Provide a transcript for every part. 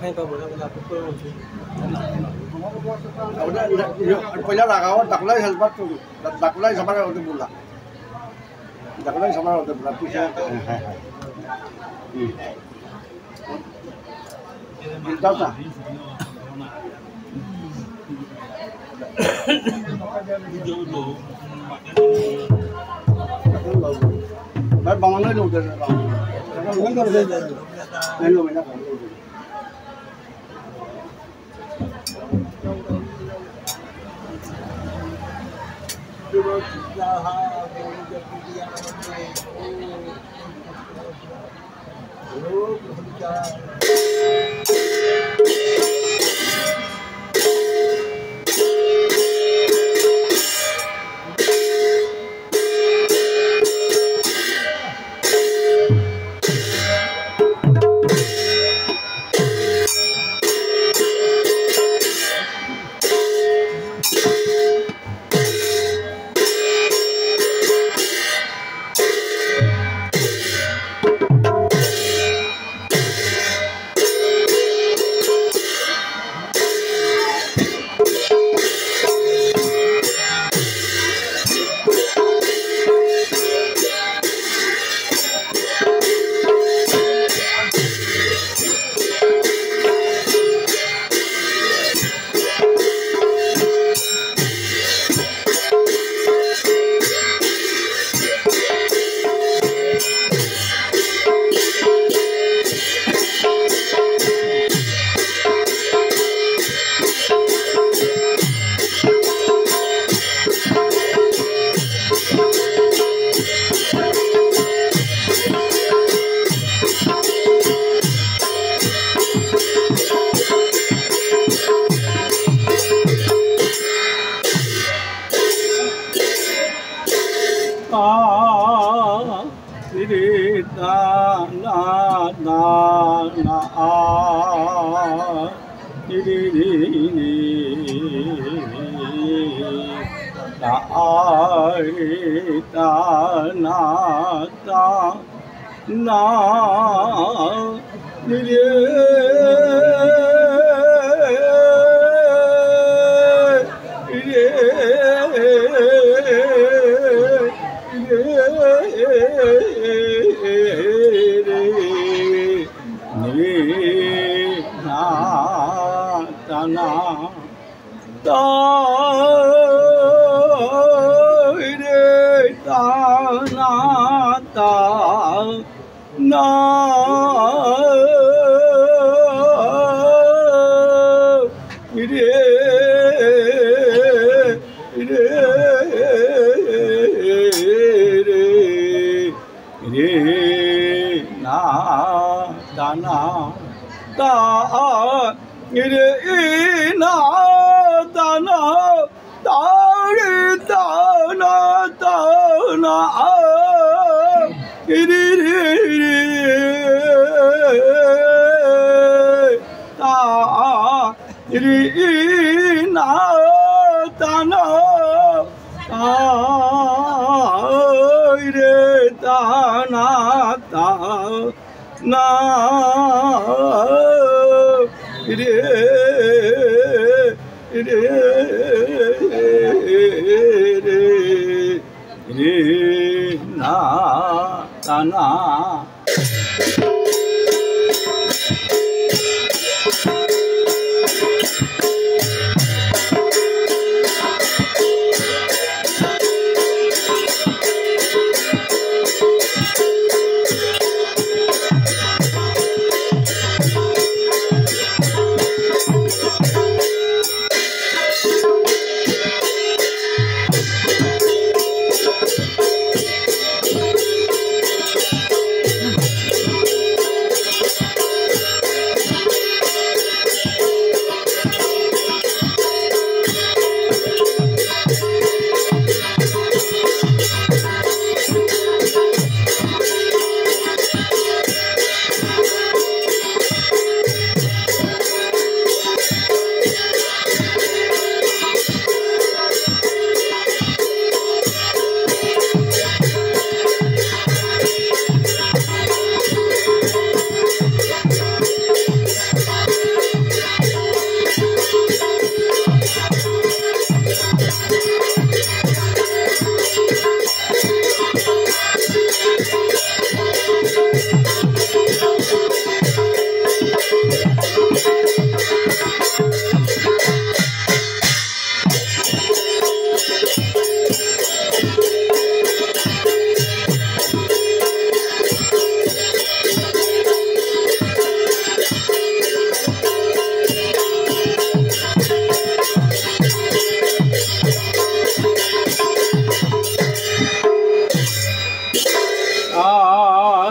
खाइ पाबो ना कुकुर मोनसे पहिला रागावा दाखलाय हेल्पार तो दाखलाय सबार होते बोला दाखलाय सबार होते बोला पूछा जाओ ना मैं बामन नहीं लोग नहीं कर दे नहीं लो मैं ना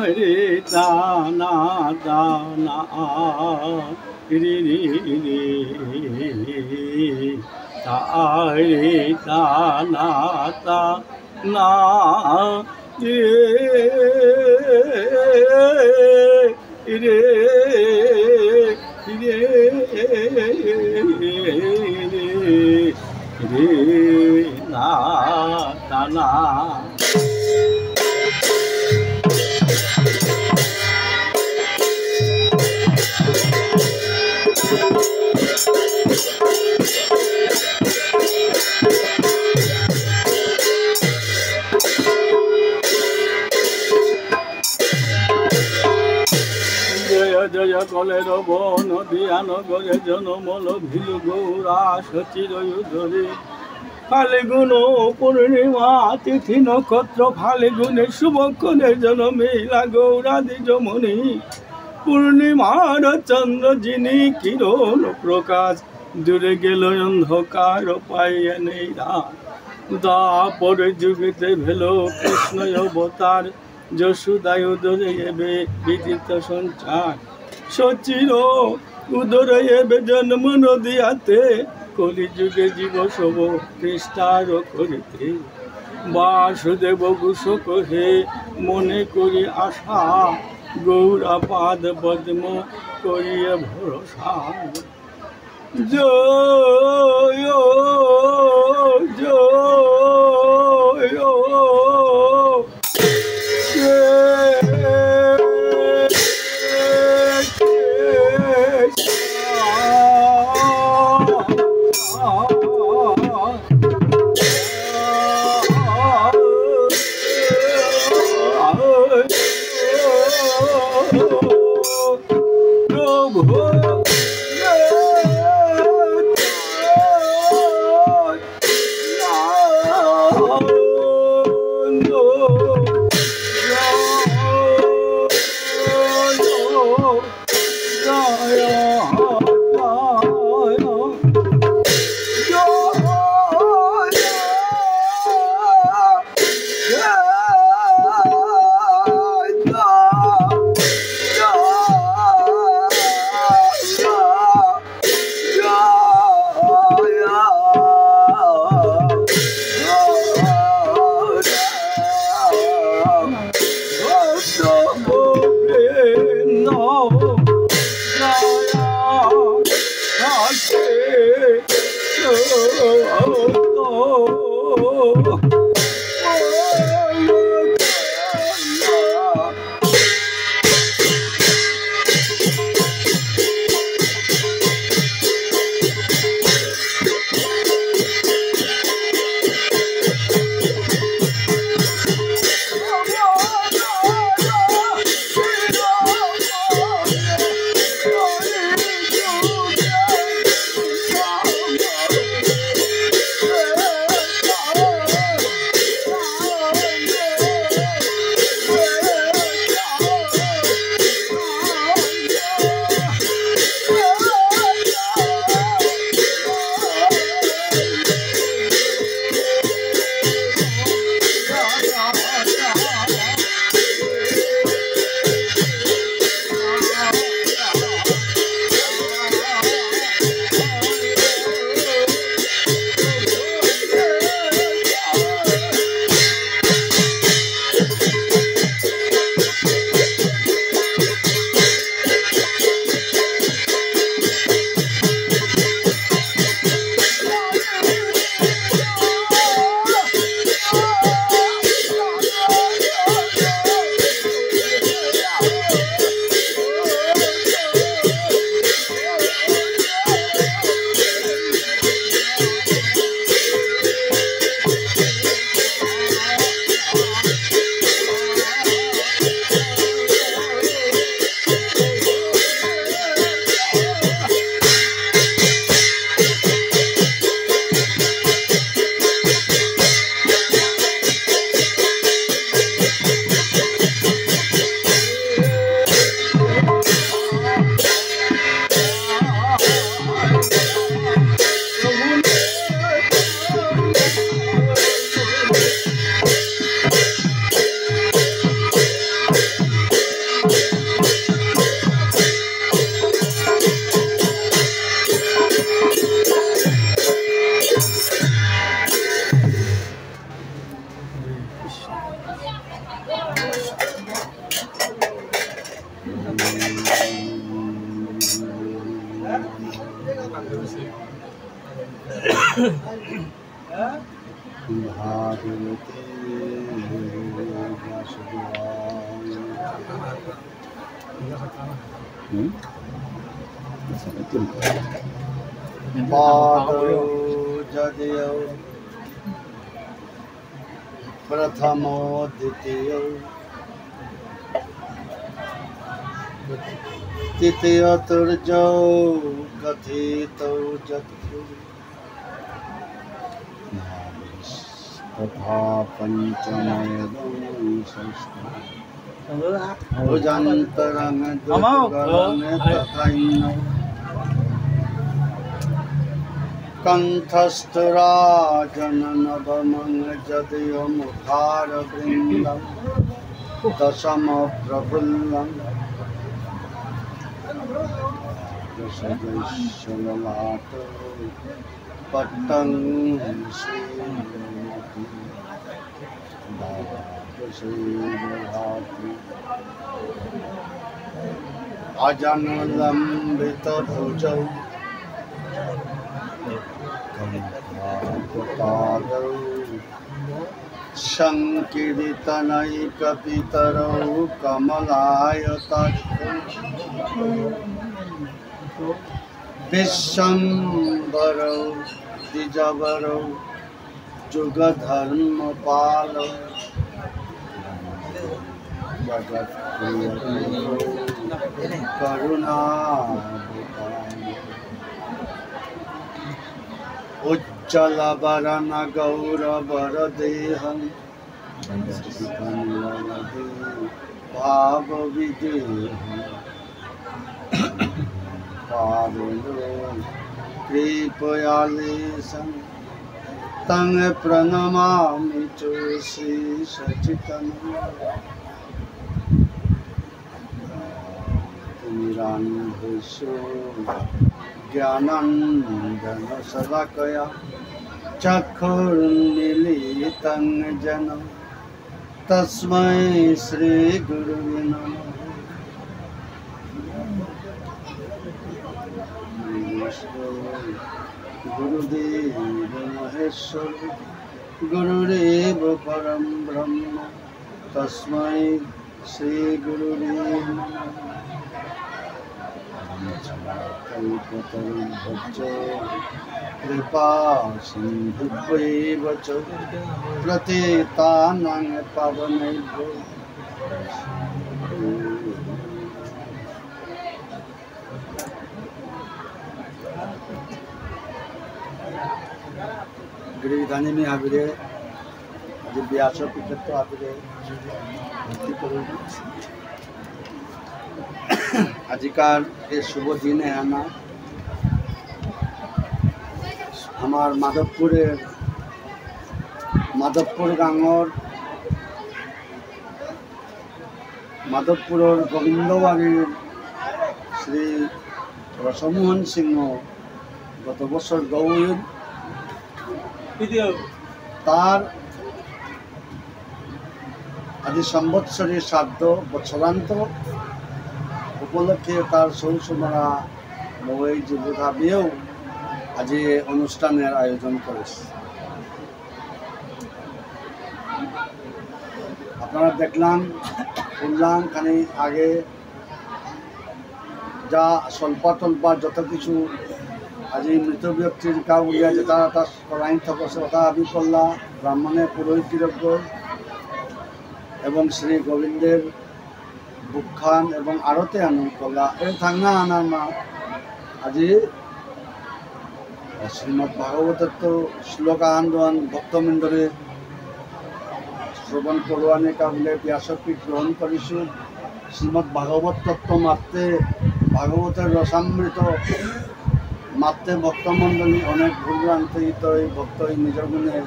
রে তা না তা না রে রে রে তা রে তা না তা না রে রে রে রে না তা না। জয় জয় কলের বন দিয়ান গরে জনমল ভিলু গৌরা সচির ধরে ফাল্গুন পূর্ণিমা তিথি নক্ষত্র ফাল্গুনে শুভক্ষণের জনমেলা গৌরা দ্বিজমণি পূর্ণিমার চন্দ্র যিনি কিরণ প্রকাশ দূরে গেল অন্ধকার পাইয়া নেই রাত দাপরে যুগেতে ভেল কৃষ্ণ অবতার যশোদায় উদরে এবে বিদিত সঞ্চার সচির উদরে এবে জন্ম নদিয়াতে কলিযুগে জীব সব কৃষ্ণার করিতে বাসুদেব ঘোষক হে মনে করি আশা গৌরা পাদ পদ্ম করিয়ে ভরসা জয় জয় भागवते पादौ जदयौ प्रथमो द्वितीयो तृतीयतुर्जौ कथितौ जतु तथा पंचमयदं षष्ठं भुजन्तरं दुर्गरं तथैनौ कंठस्थराजननवमं जदयो मुखारवृन्दं दशमप्रफुल्लं दशजैश्वललाटो पट्टं श्रीमती द्वादशैर्भाति अजनलम्बितभुजौ पादौ संकीर्तनैकपितरौ कमलायताक्षौ विश्वम्भरौ द्विजवरौ जुगधर्मपालौ जगत्प्रियौ करुणावतारौ उज्ज्वलवरण गौरवरदेहं भावविदेहं पावनो कृपयालेशं तं प्रणमामि च श्रीसच्चिदानन्दं ज्ञानाञ्जनशलाकया चक्षुर्मीलितं येन तस्मै श्रीगुरुवे नमः। गुरुदेव महेश्वर गुरुरेव परं ब्रह्म तस्मै श्रीगुरुवे नमः। कल्पतरुभ्यश्च कृपा सिन्धुभ्यैव च प्रतीतानां पावनेभ्यो गिरिधानी में आबिरे जो व्यासपीठ तो आबिरे भक्ति करूँ আজিকার এই শুভ দিনে আমার মাধবপুর গাঁৱৰ মাধবপুৰৰ গোবিন্দবাড়িৰ শ্রী রসমোহন সিংহ গত বছর গৌর তার আদি সম্বৎসরী শ্রাদ্ধ বৎসরান্ত উপলক্ষে তার সৌসুমরা বই যুবধাবিয়েও আজি অনুষ্ঠানের আয়োজন করেছে। আপনারা দেখলাম শুনলাম খানি আগে যা স্বল্পতল্পা যত কিছু আজি মৃত ব্যক্তির কাউ উলিয়া যেটা তার করাইন থাকছে ওটা আমি করলা ব্রাহ্মণের পুরোহিতযোগ্য এবং শ্রী গোবিন্দের বুখান এবং আরতে আনন্দ করলা এই থাকনা আনার মা আজি শ্রীমৎ ভাগবতের তো শ্লোক আন্দোলন ভক্তমৃন্দরে শ্রবণ করোয়ানে কাবলে ব্যাসপীঠ গ্রহণ করিছো। শ্রীমৎ ভাগবত তত্ত্ব মাত্রে ভাগবতের রসামৃত মাত্রে ভক্তমণ্ডলী অনেক ভুলভ্রান্তিত ভক্ত নিজের গুণে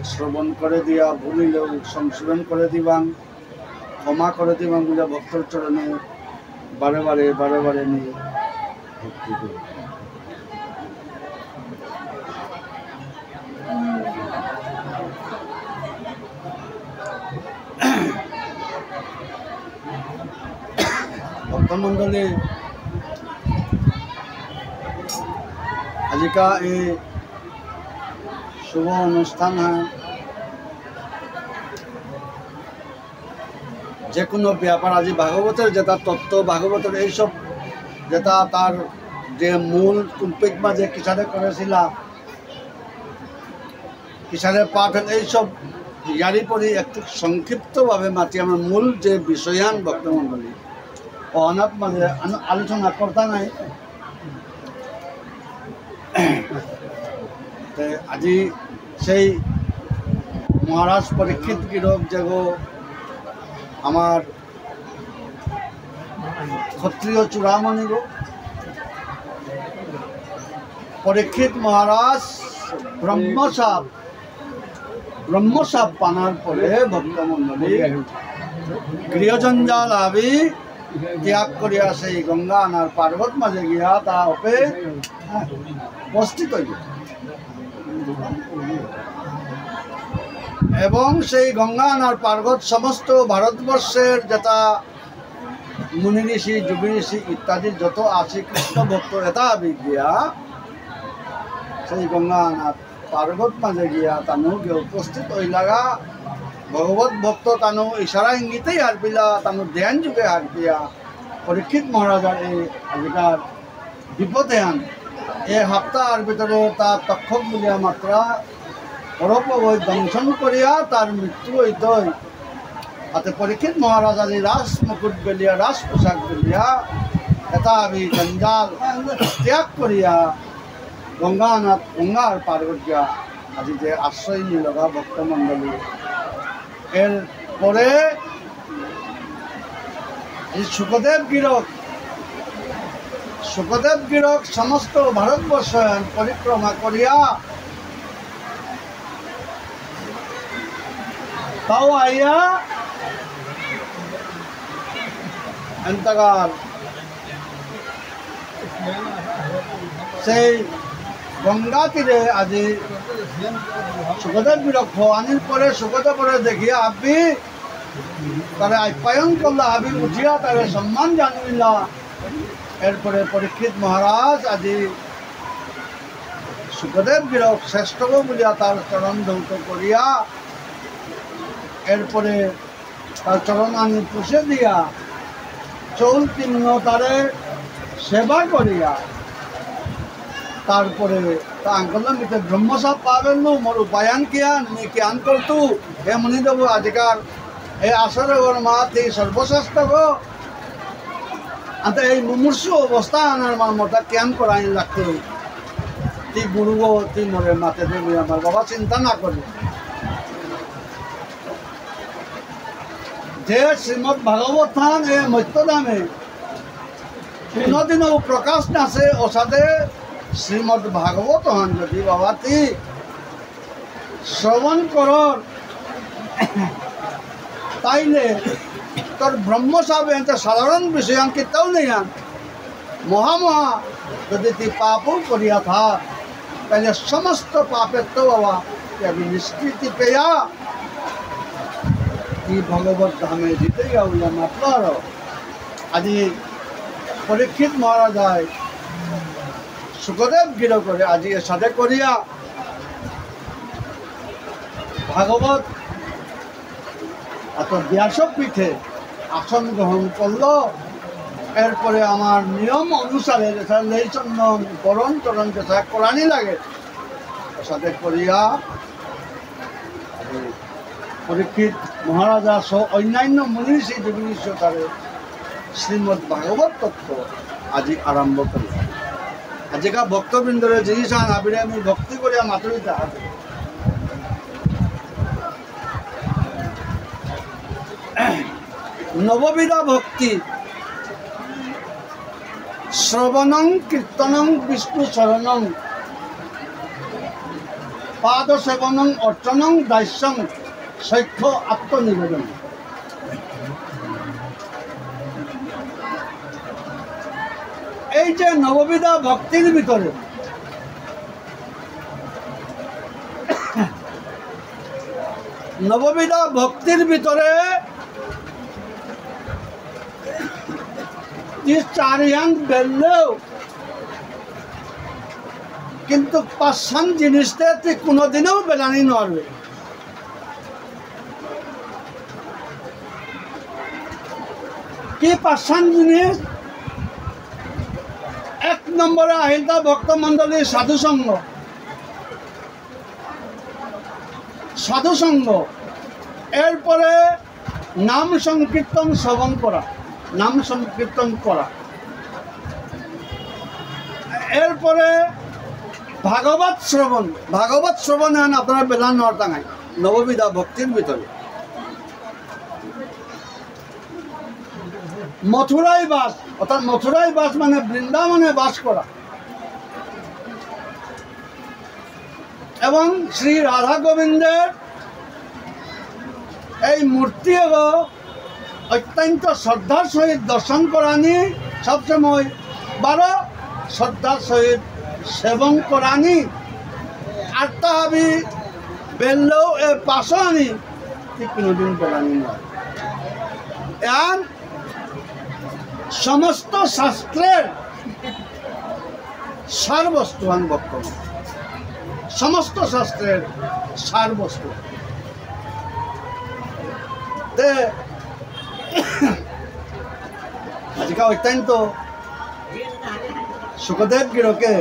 শ্রবণ করে দিয়া ভুলিলেও সংশোধন করে দিবান ক্ষমা করে দিবান বলে ভক্তর চরণে বারে বারে নিয়ে ভক্তি করি। ভক্তমণ্ডলী, আজিকা এই শুভ অনুষ্ঠান যে কোনো ব্যাপার আজি ভাগবতের যেটা তত্ত্ব ভাগবতের এইসব যেটা তার যে মূল টুম্পিক মাঝে কিসারে করেছিল কিসারে পাঠ এইসব ইয়ারি পরি একটু সংক্ষিপ্তভাবে মাতি আমার মূল যে বিষয়ান ভক্তমণ্ডলী অনাথ মাঝে আলোচনা করতা নাই। আজি সেই মহারাজ পরীক্ষিত গিরক যেগো আমার ক্ষত্রিয় চূড়ামণি গো পরীক্ষিত মহারাজ ব্রহ্মসাপ পানার পরে ভক্তমণ্ডলী গৃহজঞ্জাল আবি ত্যাগ করিয়া সেই গঙ্গা আনার পার্বত মাঝে গিয়া তা ওপে উপস্থিত হইল এবং সেই গঙ্গা আনার পার্বত সমস্ত ভারতবর্ষের যেটা মুনি ঋষি যোগী ঋষি ইত্যাদি যত আছে কৃষ্ণ ভক্ত এটা আবি গিয়া সেই গঙ্গা আনার পার্বত মাঝে গিয়া তানু গিয়ে উপস্থিত হই লাগা ভগবত ভক্ত তানু ইশারা ইঙ্গিতেই হারপিলা তানু ধ্যান যুগে হারপিয়া পরীক্ষিত মহারাজার এই আজিকার বিপদে আন এই সপ্তাহর ভিতরে তার তক্ষক বলিয়া মাত্রা পরপবৈ দংশন করিয়া তার মৃত্যু হইতই তাতে পরীক্ষিত মহারাজ আজি রাজ মুকুট বেলিয়া রাজ পোশাক বেলিয়া এটা আমি জঞ্জাল ত্যাগ করিয়া গঙ্গার পার্বত্যা আজি যে আশ্রয় নিয়ে লগা ভক্তমণ্ডলী এর পরে সুখদেব গিরক সমস্ত ভারতবর্ষ পরিক্রমা করিয়া তাও আইয়া এন্তকাল সেই গঙ্গা তীরে আজি সুখদেব গিরক ভবানীর পরে সুখদেবরে দেখিয়া আবি তারে আপ্যায়ন করলা আবি উঠিয়া তারে সম্মান জানিলা। এরপরে পরীক্ষিত মহারাজ আজি সুখদেব গিরক শ্রেষ্ঠ বলিয়া তার চরণ ধৌত করিয়া এরপরে তার চরণ আনি পুষে দিয়া চৌল চিহ্ন তারে সেবা করিয়া তারপরে তা আঙ্কলাম ভিতরে ব্রহ্মসাপ পাবেন নো মোর উপায়ান কিয়ান নি কিয়ান করতু হে মনি দেব আজিকার এই আসরে ওর মা তি সর্বশ্রেষ্ঠ গো আন্ত এই মুমূর্ষু অবস্থা আনার মার মোটা কিয়ান করাই লাগতো তুই গুরু গো তুই মোরে মাতে দেবি আমার বাবা চিন্তা না করি যে শ্রীমদ ভাগবত এ মত্যদামে কোনোদিনও প্রকাশ নাছে ওসাদে শ্রীমদ ভাগবত হন যদি বাবা তুই শ্রবণ করর তাইলে তোর ব্রহ্মসাপ এতে সাধারণ বিষয় কেতাও নেই আন মহা যদি তুই পাপও করিয়া থাক তাহলে সমস্ত পাপের তো বাবা আমি নিষ্কৃতি পেয়া তুই ভগবত ধামে দিতে যাওয়া মাত্র আজি পরীক্ষিত মহারাজায় সুখদেব গির করে আজি এর সাথে করিয়া ভাগবত এত ব্যাসপীঠে আসন গ্রহণ করল। এরপরে আমার নিয়ম অনুসারে লেই চন্দন করণ চরণ যেটা কোরআনই লাগে সাথে করিয়া পরীক্ষিত মহারাজা সহ অন্যান্য মনীষী যোগী তারে শ্রীমদ ভাগবত তত্ত্ব আজি আরম্ভ করি। আজিকা ভক্তবৃন্দরে জিনিস আন আবিরে আমি ভক্তি করিয়া মাতুরি তাহা নববিধা ভক্তি শ্রবণং কীর্তনং বিষ্ণু শরণং পাদ সেবনং অর্চনং দাস্যং সৈক্ষ আত্মনিবেদন। এই যে নববিধা ভক্তির ভিতরে যে 4 ইয়ান বেললেও কিন্তু 5 জিনিসটা তুই কোনোদিনও বেলানি নড়বে। কি 5 জিনিস? 1 নম্বরে আহিলতা ভক্তমণ্ডলীর সাধুসঙ্গ। সাধুসঙ্গ, এরপরে নাম সংকীর্তন শ্রবণ করা, নাম সংকীর্তন করা, এরপরে ভাগবত শ্রবণ। ভাগবত শ্রবণ হেন আপনার বেলা নটাঙায় নববিধা ভক্তির ভিতরে। মথুরায় বাস, অর্থাৎ মথুরায় বাস মানে বৃন্দাবনে বাস করা, এবং শ্রী রাধা গোবিন্দের এই মূর্তি অত্যন্ত শ্রদ্ধার সহিত দর্শন করানি, সবসময় 12 শ্রদ্ধার সহিত সেবন করানি, আর তাহাবি বেললেও এ পাশও আনি ঠিক কোনোদিন বেলানি নয়। আর সমস্ত শাস্ত্রের সার বস্তু আন বর্তমান, সমস্ত শাস্ত্রের সার বস্তু। আজকে অত্যন্ত সুখদেব গিরকে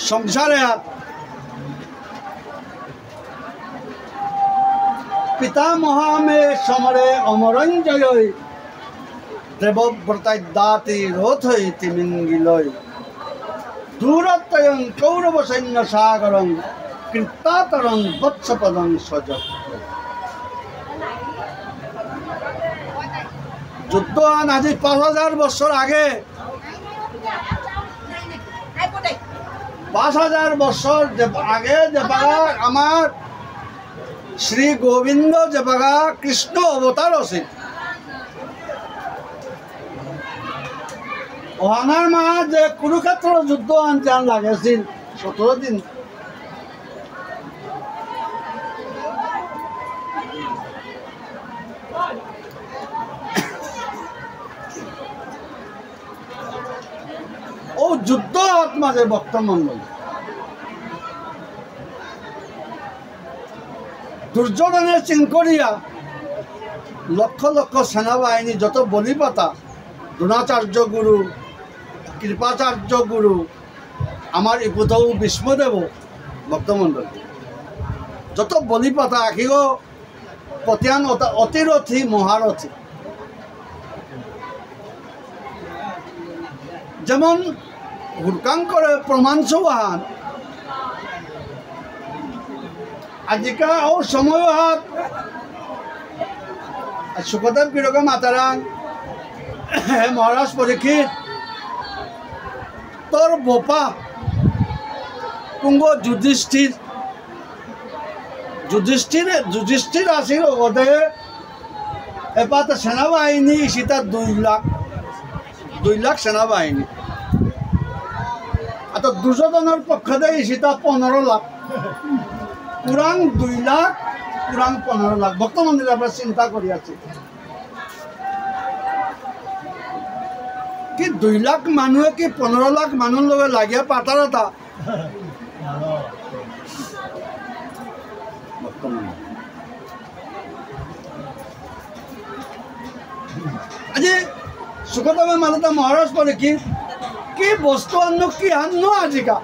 সংসারে পিতামহামে সমরে অমরঞ্জয় দেবব্রতায় দাতি রোধ হইতি মিঙ্গিলয় দূরত্বয়ং কৌরব সৈন্য সাগরং কৃত্তাতরং বৎসপদং সজ। যুদ্ধ আজি 5000 বছর আগে, 5000 বছর আগে যে বাগা আমার শ্রী গোবিন্দ যে বাগা কৃষ্ণ অবতার আছে, ওহানার মা যে কুরুক্ষেত্র যুদ্ধ আনচান লাগেছিল 17 দিন। ও যুদ্ধ মাঝে ভক্তমণ্ডল দুর্যোধনের চিঙ্করিয়া লক্ষ লক্ষ সেনাবাহিনী, যত বলিপাতা, দ্রোণাচার্য গুরু, কৃপাচার্য গুরু, আমার ইপুতৌ ভীষ্মদেব ভক্তমণ্ডল, যত বলিপাতা আখিগ পতিয়ান অতিরথী মহারথী। যেমন হুড়কাঙ্করে প্রমাণ সৌহান আজিকা ও সময় হাত সুখদেব গিরকে মাতারাং মহারাজ পরীক্ষিত তোর বোপা কুঙ্গ যুধিষ্ঠির আসির ওদে এপাতে সেনাবাহিনী সীতা 2 লাখ সেনাবাহিনী, আর দুর্যোধনের পক্ষ দিয়ে সীতা 15 লাখ, কুরাং 2 লাখ, কুরাং 15 লাখ। ভক্তমন্দির আমরা চিন্তা করি আছি কি 2 লাখ মানুহে কি 15 লাখ মানুষ লগে লাগিয়া পাতারতা। আজি সুখদেব মানতা মহারাজ পরে কি বস্তু আন্ন কি আন্ন আজিকা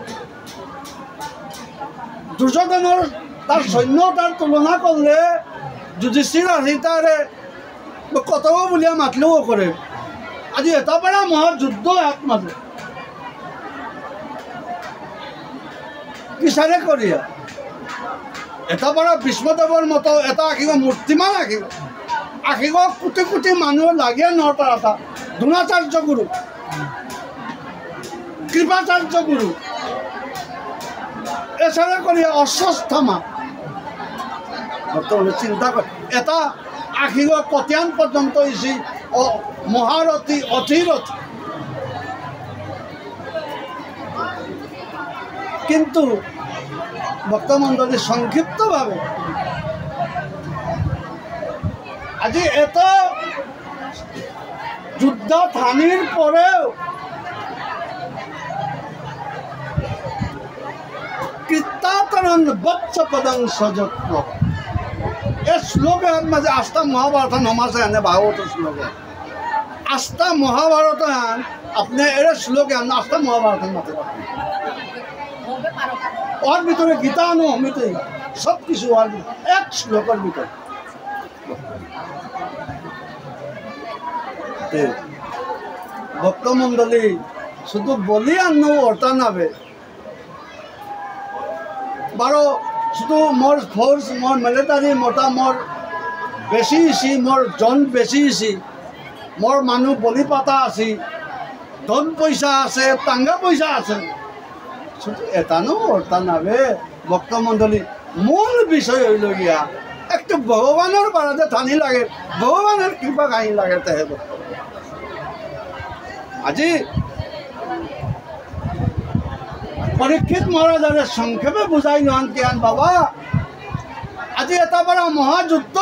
দুর্যোধনের তার সৈন্য তার তুলনা করলে যুধিষ্ঠির আহি তারে কতব বলিয়া মাতলেও করে। আজি এটা পারা মহাযুদ্ধ এক মাঝে কিসারে করিয়া এটা পারা ভীষ্মদেবর মতো এটা আঁকিব মূর্তিমান আঁকিব কোটি কোটি মানুষ লাগিয়া নটা দ্রোণাচার্য গুরু, কৃপাচার্য গুরু, এছাড়া করিয়া অশ্বত্থামা। চিন্তা করে এটা আঁকিব কতিয়ান পর্যন্ত ইসি মহারথী অতিরথী। কিন্তু ভক্তমণ্ডলী সংক্ষিপ্তভাবে আজি এত যুদ্ধ থানির পরেও কৃত্তাতরণ বৎস পদং সযত্ন এই শ্লোকে মাঝে আস্থা মহাভারত নমাছে এনে ভাগবত শ্লোকে আস্থা মহাভারত আপনি এর শ্লোকে আস্থা মহাভারত মাতে ওর ভিতরে গীতা নো অমিতই সব কিছু এক শ্লোকের ভিতরে ভক্তমণ্ডলী শুধু বলি আনো অর্থ নাবে বারো শুধু মোর ফোর্স মোর মিলিটারি মোটা মোর বেশি ইছি মোর জন বেশি ইছি মোর মানুষ বলি পাতা আছি ধন পয়সা আছে টাঙ্গা পয়সা আছে শুধু এটানো অর্থ নাবে ভক্তমণ্ডলী মূল বিষয় হইল গিয়া একটু ভগবানের বাড়াতে থানি লাগে ভগবানের কৃপা কাহি লাগে তাহে আজি পরীক্ষিত মহারাজারে সংক্ষেপে বুঝাই নন কেন বাবা আজি এটা বড় মহাযুদ্ধ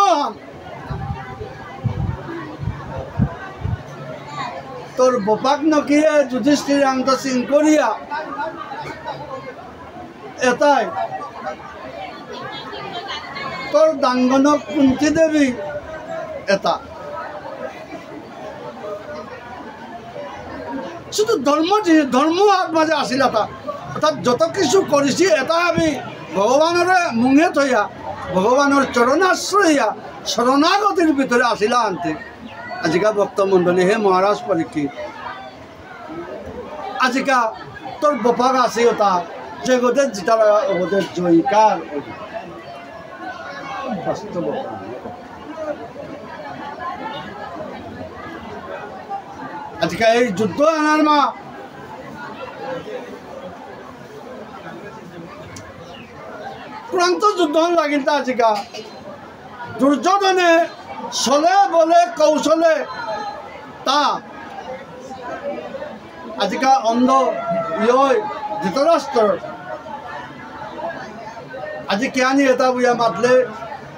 তোর বোপাক নকিয়ে যুধিষ্ঠির আন্ত সিং করিয়া এটাই তোর দাঙ্গনক কুন্তি দেবী এটা শুধু ধর্ম হাত মাঝে আসিল এটা অর্থাৎ যত কিছু করেছি এটা আমি ভগবানের মুঙে থইয়া ভগবানের চরণাশ্রয়া শরণাগতির ভিতরে আসিলা আনতে আজিকা ভক্তমণ্ডলী হে মহারাজ পরীক্ষিত আজিকা তোর বোপাক আছে ওটা যে গোদের জিতার ওদের জয়িকার বাস্তব আজকে এই যুদ্ধ আনার মা প্রান্ত যুদ্ধ লাগিল আজিকা দুর্যোধনে চলে বলে কৌশলে তা আজিকা অন্ধ ইয় ধৃতরাষ্ট্র আজি কেয়ানি এটা বুয়া মাতলে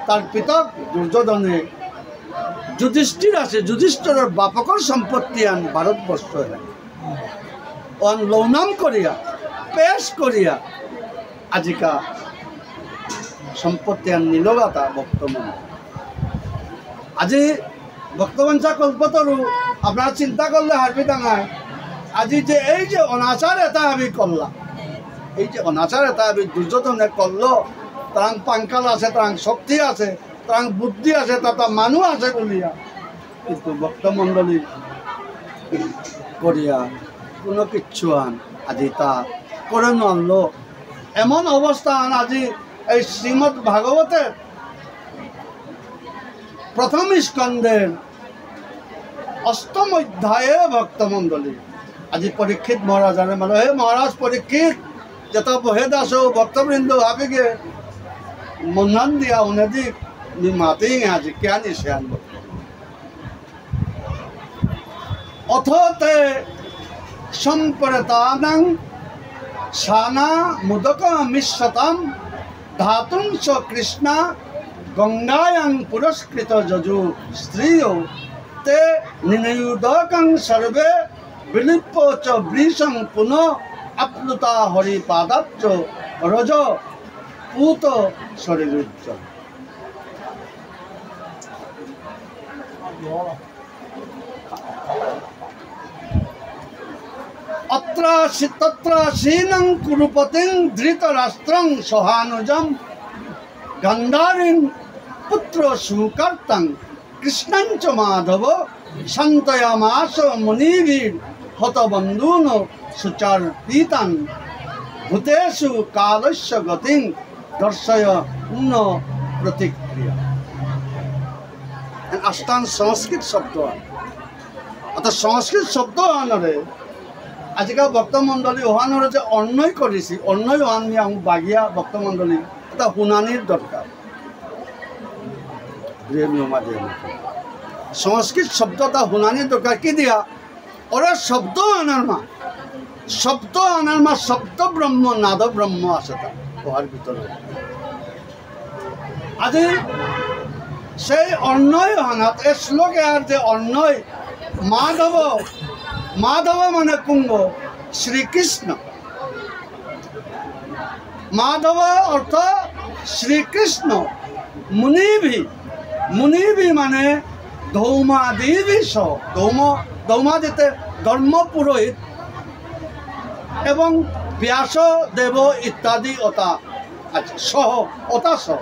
তার পিতক দুর্যোধনে যুধিষ্ঠির আছে যুধিষ্ঠিরের বাপকর সম্পত্তি আন ভারতবর্ষ অন লৌনাম করিয়া পেশ করিয়া আজিকা সম্পত্তি আন নিলগাতা ভক্তমন আজি ভক্তবঞ্চা কল্পতরু আপনারা চিন্তা করলে হারবি ডাঙায় আজি যে এই যে অনাচার এটা আমি করলাম এই যে অনাচার এটা আমি দুর্যোধনে করলো তার পাঙ্কাল আছে তার শক্তি আছে তার বুদ্ধি আছে তার মানুষ আছে বলিয়া কিন্তু ভক্তমণ্ডলী করিয়া কোনো কিচ্ছু আন আজি তা করে নলো এমন অবস্থা আন আজি এই শ্রীমৎ ভাগবতের প্রথম স্কন্ধের অষ্টম অধ্যায়ে ভক্তমণ্ডলী আজি পরীক্ষিত মহারাজারে মানে হে মহারাজ পরীক্ষিত যেটা বহে দাস ভক্তবৃন্দ ভাবি গে মন্নান দিয়া উন্নতি মাতে আজি क्या निशान অথতে সম্পরতানাং শানা মুদক মিশ্রতাম ধাতুং চ কৃষ্ণ গঙ্গায়াং পুরস্কৃত যজু স্ত্রিয় তে নিনয়ুদকং সর্বে বিলিপ্য চ বৃষং পুনঃ আপ্লুতা হরিপাদাচ্চ রজ पूत शरीरुच्च तत्र शीनं कुरुपतिं धृतराष्ट्रं सहानुजं गंधारिं पुत्र सुकर्तं कृष्णं च माधव सन्तयामास मुनिभिः हतबन्धून् सुचार्पितं भूतेषु कालस्य गतिं दर्शय न प्रतिक्रिया अष्टांग संस्कृत शब्द अर्थात संस्कृत शब्द आनरे आजिका भक्तमंडली ओहानरे जे अन्वय करिछि अन्वय ओहान मी आम बागिया भक्तमंडली এটা শুনানির দরকার সংস্কৃত শব্দটা শুনানির দরকার কি দিয়া ওরা শব্দ আনার মা শব্দ ব্রহ্ম নাদ ব্রহ্ম আছে তা ওহার ভিতরে আজি সেই অন্যয় হানাত এই শ্লোকে আর যে অন্যয় মাধব মাধব মানে কুঙ্গ শ্রীকৃষ্ণ মাধব অর্থ শ্রীকৃষ্ণ মুনিভি মানে ধৌমাদিভি সহ ধৌমাদিতে ধর্ম পুরোহিত এবং ব্যাস দেব ইত্যাদি অতা আছে সহ অতা সহ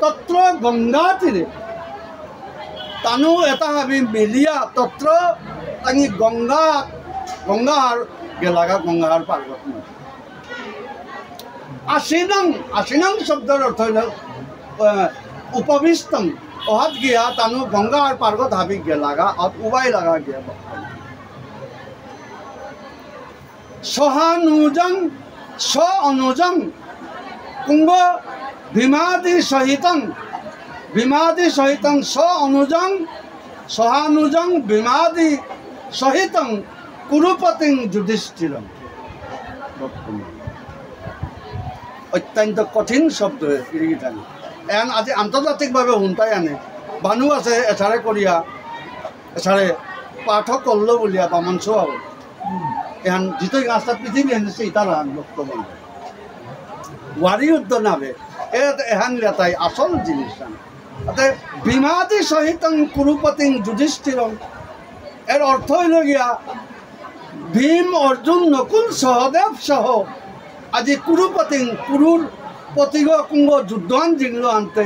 তত্র গঙ্গা তীরে তানু এটা হাবি মিলিয়া তত্র তাঙি গঙ্গার গেলাগা গঙ্গার পার্বত আশিনং শব্দের অর্থ হইল উপবিষ্টং অহাত গিয়া তানু গঙ্গা আর পার্বত হাবি গেলাগা আর উবাই লাগা গিয়া সহানুজং কুঙ্গ ভীমাদি সহিতং সহানুজং ভীমাদি সহিতং কুরুপতিং যুধিষ্ঠিরং অত্যন্ত কঠিন শব্দ এইকেইটা এন আজি আন্তৰ্জাতিকভাৱে শুনতাই আনে বানু আছে এছাৰে কৰিয়া এছাৰে পাঠক কল্ল বুলিয়া বামন চোৱা এন যিটো ৰাস্তাত পৃথিৱী আনিছে ইটাৰ বৰ্তমান ওয়ারি যুদ্ধ নামে এহান লেতাই আসল জিনিস তাতে ভীমাদি সহিতং কুরুপতিং যুধিষ্ঠিরং এর অর্থ হইল গিয়া ভীম অর্জুন নকুল সহদেব সহ আজি কুরুর পতিগ কুঙ্গ যুদ্ধান জিংলো আনতে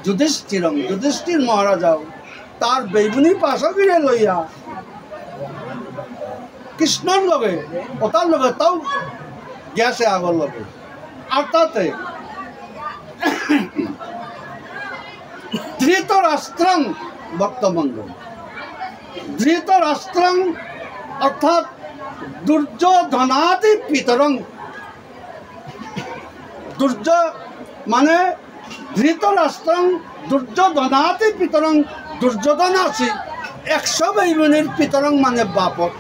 যুধিষ্ঠির মহারাজাও তার বেগুনি পাশকিরে লইয়া কৃষ্ণর লগে ওটার লগে তাও গেছে আগর লগে আর তাতে ধৃতরাষ্ট্রং ভক্তবন্ধু ধৃতরাষ্ট্রং অর্থাৎ দুর্যোধনাদি পিতরং মানে ধৃতরাষ্ট্রং দুর্যোধনাদি পিতরং দুর্যোধন আছে 100 ভাইবোনের পিতরং মানে বাপক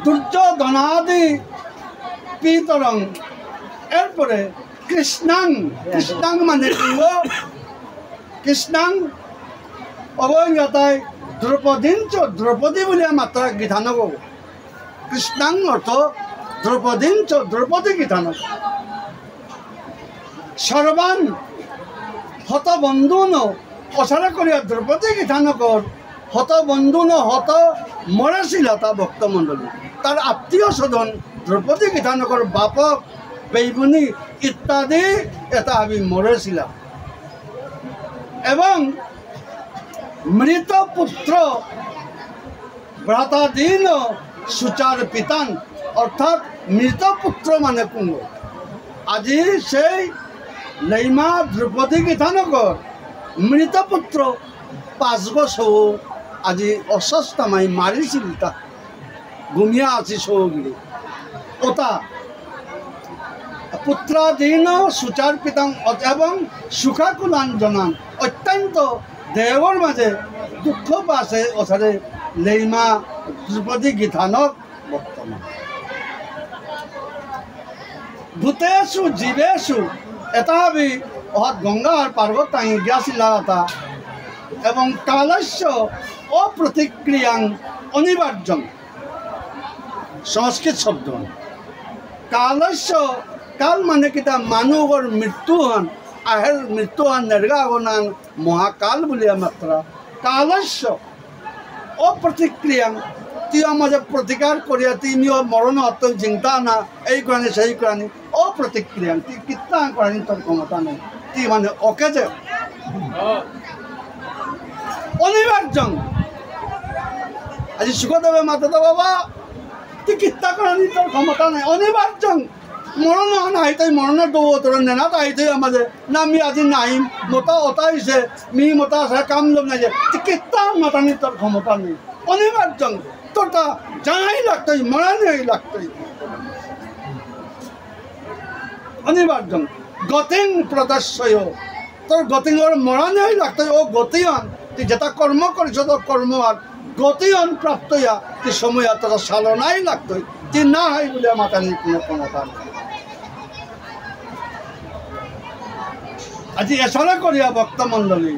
দুর্যোধনাদি পিতরং এরপরে কৃষ্ণাং মানে কৃষ্ণাং অবজ্ঞাতায় দ্রৌপদী বলে মাত্রা গীতানগ কৃষ্ণাং অর্থ দ্রৌপদী গীতানগ সর্বান হত বন্ধুন অসারা করিয়া দ্রৌপদী গীতানগর হত বন্ধুন হত মরেছিল তা ভক্তমণ্ডলী তার আত্মীয় স্বজন দ্রৌপদী গীতানগর বাপক বেইবুনি ইত্যাদি এটা আমি মরেছিলাম এবং মৃত পুত্র ভ্রাতাধীন সুচার পিতান অর্থাৎ মৃত পুত্র মানে কুঙ্গ আজি সেই লেইমা দ্রৌপদী গীতানগর মৃত পুত্র 5 বছর আজি অস্বস্থামাই মারিছিল তা ঘুমিয়া আছে সৌগিরি ওটা পুত্রাধীন সুচার পিতাং এবং সুখাকুলাঞ্জনান অত্যন্ত দেৱৰ মাঝে দুঃখ পাছে ওসারে লেইমা দ্রৌপদী গীতানক বর্তমান ভূতেষু জীবেষু এটা বি অহাত গঙ্গার পার্বত টাঙি গিয়াছিল এটা এবং কালস্য অপ্রতিক্রিয়াং অনিবার্যং সংস্কৃত শব্দ কালস্য কাল মানে কিতা মানুহৰ মৃত্যু হন আহের মৃত্যু হন নেরগা হনান মহাকাল বলিয়া মাত্রা কালস্য অপ্রতিক্রিয়াং তুই আমাদের প্রতিকার করিয়া তুমিও মরণ হত চিন্তা না এই কোরআনে সেই কোরআনে অপ্রতিক্রিয়াং তুই কিত্তা করানি তোর ক্ষমতা নেই তুই মানে ওকে যে অনিবার্যং আজি সুখদেবে মাতা তো বাবা তুই কিত্তা করানি তোর ক্ষমতা নেই অনিবার্যং মরণ না আইতাই মরণের দৌ তোর নেনা তো আইতাই আমাদের না আমি আজি নাহিম মতা ওটা আইসে মি মতা আসে কাম লোক নাই যে তুই কিত্তা মাতানি তোর ক্ষমতা নেই অনিবার্যং তোরটা জানাই লাগতই মরানোই লাগতই অনিবার্যং গতিং প্রদর্শয় তোর গতিঙর মরানোই লাগতই ও গতিয়ন তুই যেটা কর্ম করিস তোর কর্ম আর গতিয়ন প্রাপ্ত হইয়া তুই সময় তোর সালনাই লাগতই তুই না হয় বলে মাতানি কোনো ক্ষমতা নেই আজি এচৰা করিয়া ভক্তমণ্ডলী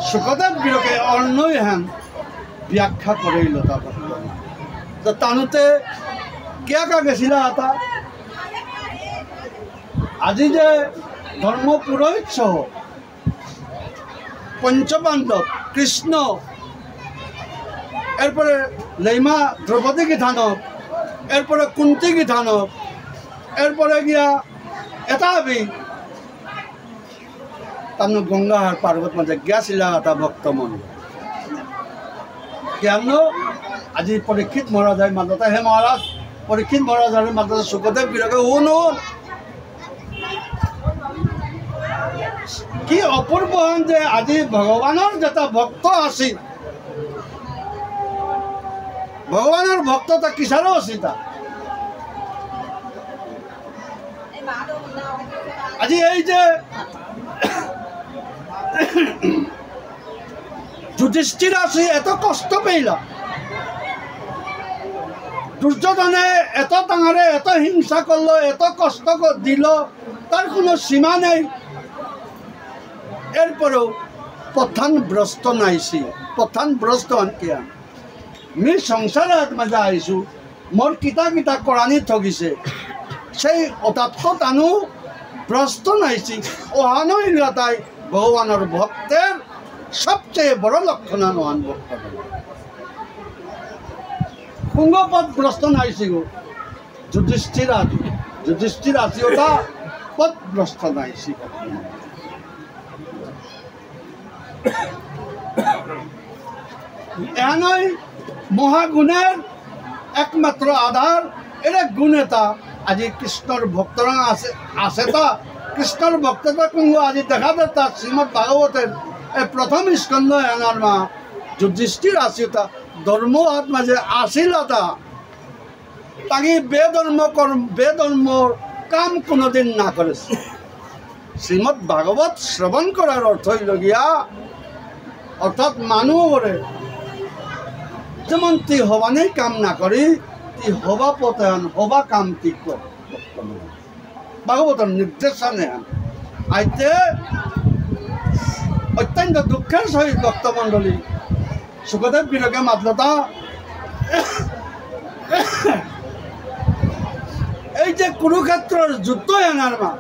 সুখদেব গিরকে অন্যই হেন ব্যাখ্যা করিল তা ভক্ত তো টানুতে কেয়াকা গেছিল এটা আজি যে ধর্ম পুরোহিত সহ পঞ্চপাণ্ডব কৃষ্ণ এরপরে লেইমা দ্রৌপদী কি থানক এরপরে কুন্তি কি থানক এরপরে গিয়া এটা বি তার গঙ্গা আর পার্বত মাঝে গিয়াছিল এটা ভক্তমন কেন আজি পরীক্ষিত মহারাজ মাত্রতা হে মহারাজ পরীক্ষিত মহারাজের মাত্রতা সুখদেব গিরকে শুন কি অপূর্ব যে আজি ভগবানের যেটা ভক্ত আছে ভগবানের ভক্ততা কিসারও আছে তা আজি এই যে যুধিষ্ঠির আছে এত কষ্ট পেইলা দুর্যোধনে এত টাঙারে এত হিংসা করলো এত কষ্ট দিল তার কোনো সীমা নেই এরপরেও প্রধান ভ্রষ্ট নাইছি প্রধান ভ্রষ্ট আনকিয়া মি সংসারের মাঝে আইছো মোর কিতা কিতা কৰানি ঠগিছে সেই অতাত্ম টানো ভ্রষ্ট নাইছি ওহানো ইংরাতাই ভগবানের ভক্তের সবচেয়ে বড় লক্ষণ নহান ভক্ত কুঙ্গপদ ভ্রষ্ট নাইছি গো যুধিষ্ঠির আছি ওটা পদ ভ্রষ্ট নাইছি এনই মহাগুণের একমাত্র আধার এটা গুণ এটা আজি কৃষ্ণর ভক্তরা আছে তা কৃষ্ণর ভক্ততা কুঙ্গ আজি দেখা যায় তার শ্রীমদ ভাগবতের প্রথম স্কন্ধ এনার মা যুধিষ্ঠির আছে তা ধর্ম হাত মাঝে আসিল তা তাকে বেধর্ম কাম কোনোদিন না করেছে শ্রীমদ ভাগবত শ্রবণ করার অর্থ হইল গিয়া অর্থাৎ মানুষ করে যেমন তুই হবানেই কাম না করি তুই হবা পতায়ন হবা কাম তুই কর ভাগবতের নির্দেশনে আইতে অত্যন্ত দুঃখের সহিত ভক্তমণ্ডলী সুখদেব গিরকে মাত্রতা এই যে কুরুক্ষেত্রের যুদ্ধ এনার মা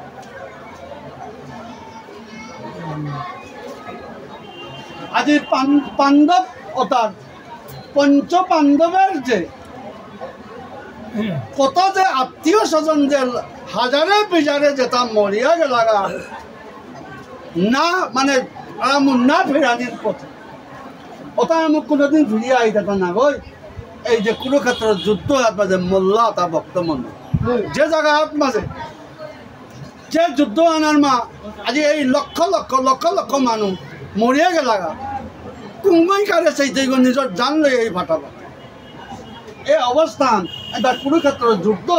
আজি পাণ্ডব অর্থাৎ পঞ্চ পাণ্ডবের যে কত যে আত্মীয় স্বজন যে হাজারে বিজারে যেটা মরিয়া গেলাগা না মানে না ফেরানির পথে ওটা আমাকে কোনোদিন ফিরিয়ে আইতা না গই এই যে কুরুক্ষেত্রের যুদ্ধ হাত মাঝে মোল্লা তা ভক্তমন্ড যে জায়গা হাত মাঝে যে যুদ্ধ আনার মা আজি এই লক্ষ লক্ষ লক্ষ লক্ষ মানুষ মরিয়া গেলাগা কুঙ্গই কারে সেই নিজের জান লই এই ফাটাবা এই অবস্থান এটা কুরুক্ষেত্রের যুদ্ধ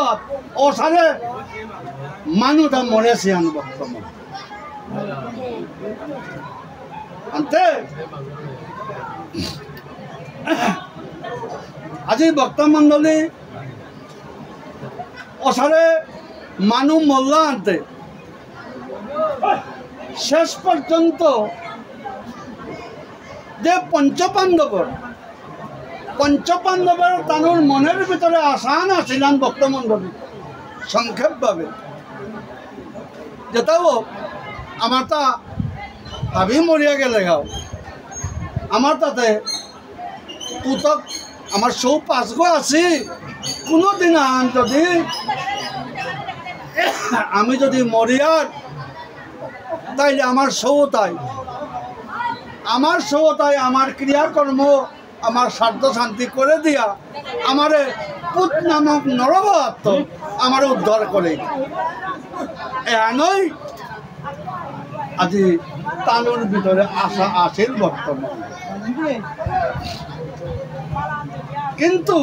অসারে মানুষটা মরেছে আন বর্তমান আনতে আজি ভক্তমণ্ডলী অসারে মানুষ মল্লা আনতে শেষ পর্যন্ত যে পঞ্চপাণ্ডবের তানোর মনের ভিতরে আসান আসিলেন ভক্তমণ্ডলী সংক্ষেপভাবে যেটাও আমার তা ভাবি মরিয়া গেলে গাও আমার তাতে পুতক আমার সৌ পাঁচগো আছি কোনোদিন আন যদি আমি যদি মরিয়ার তাইলে আমার সৌতাই আমার ক্রিয়াকর্ম আমার স্বার্থ শান্তি করে দিয়া আমারে পুত নামক নরবত্ত আমার উদ্ধার করে এনই আজি তানুর ভিতরে আশা আসেন বর্তমান কিন্তু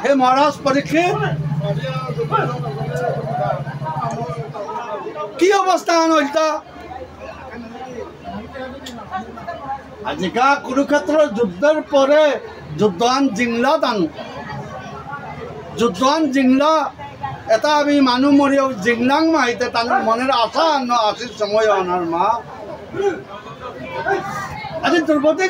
হে মহারাজ পরীক্ষিত কি অবস্থা আনটা আজিকা কুরুক্ষেত্র যুদ্ধের পরে যুদ্ধান জিংলা এটা আমি মানুহ মৰিও জিংনাং মাহিতে তাৰ মনের আশা আন্ন আসির সময় আনার মা আজি দ্রৌপদী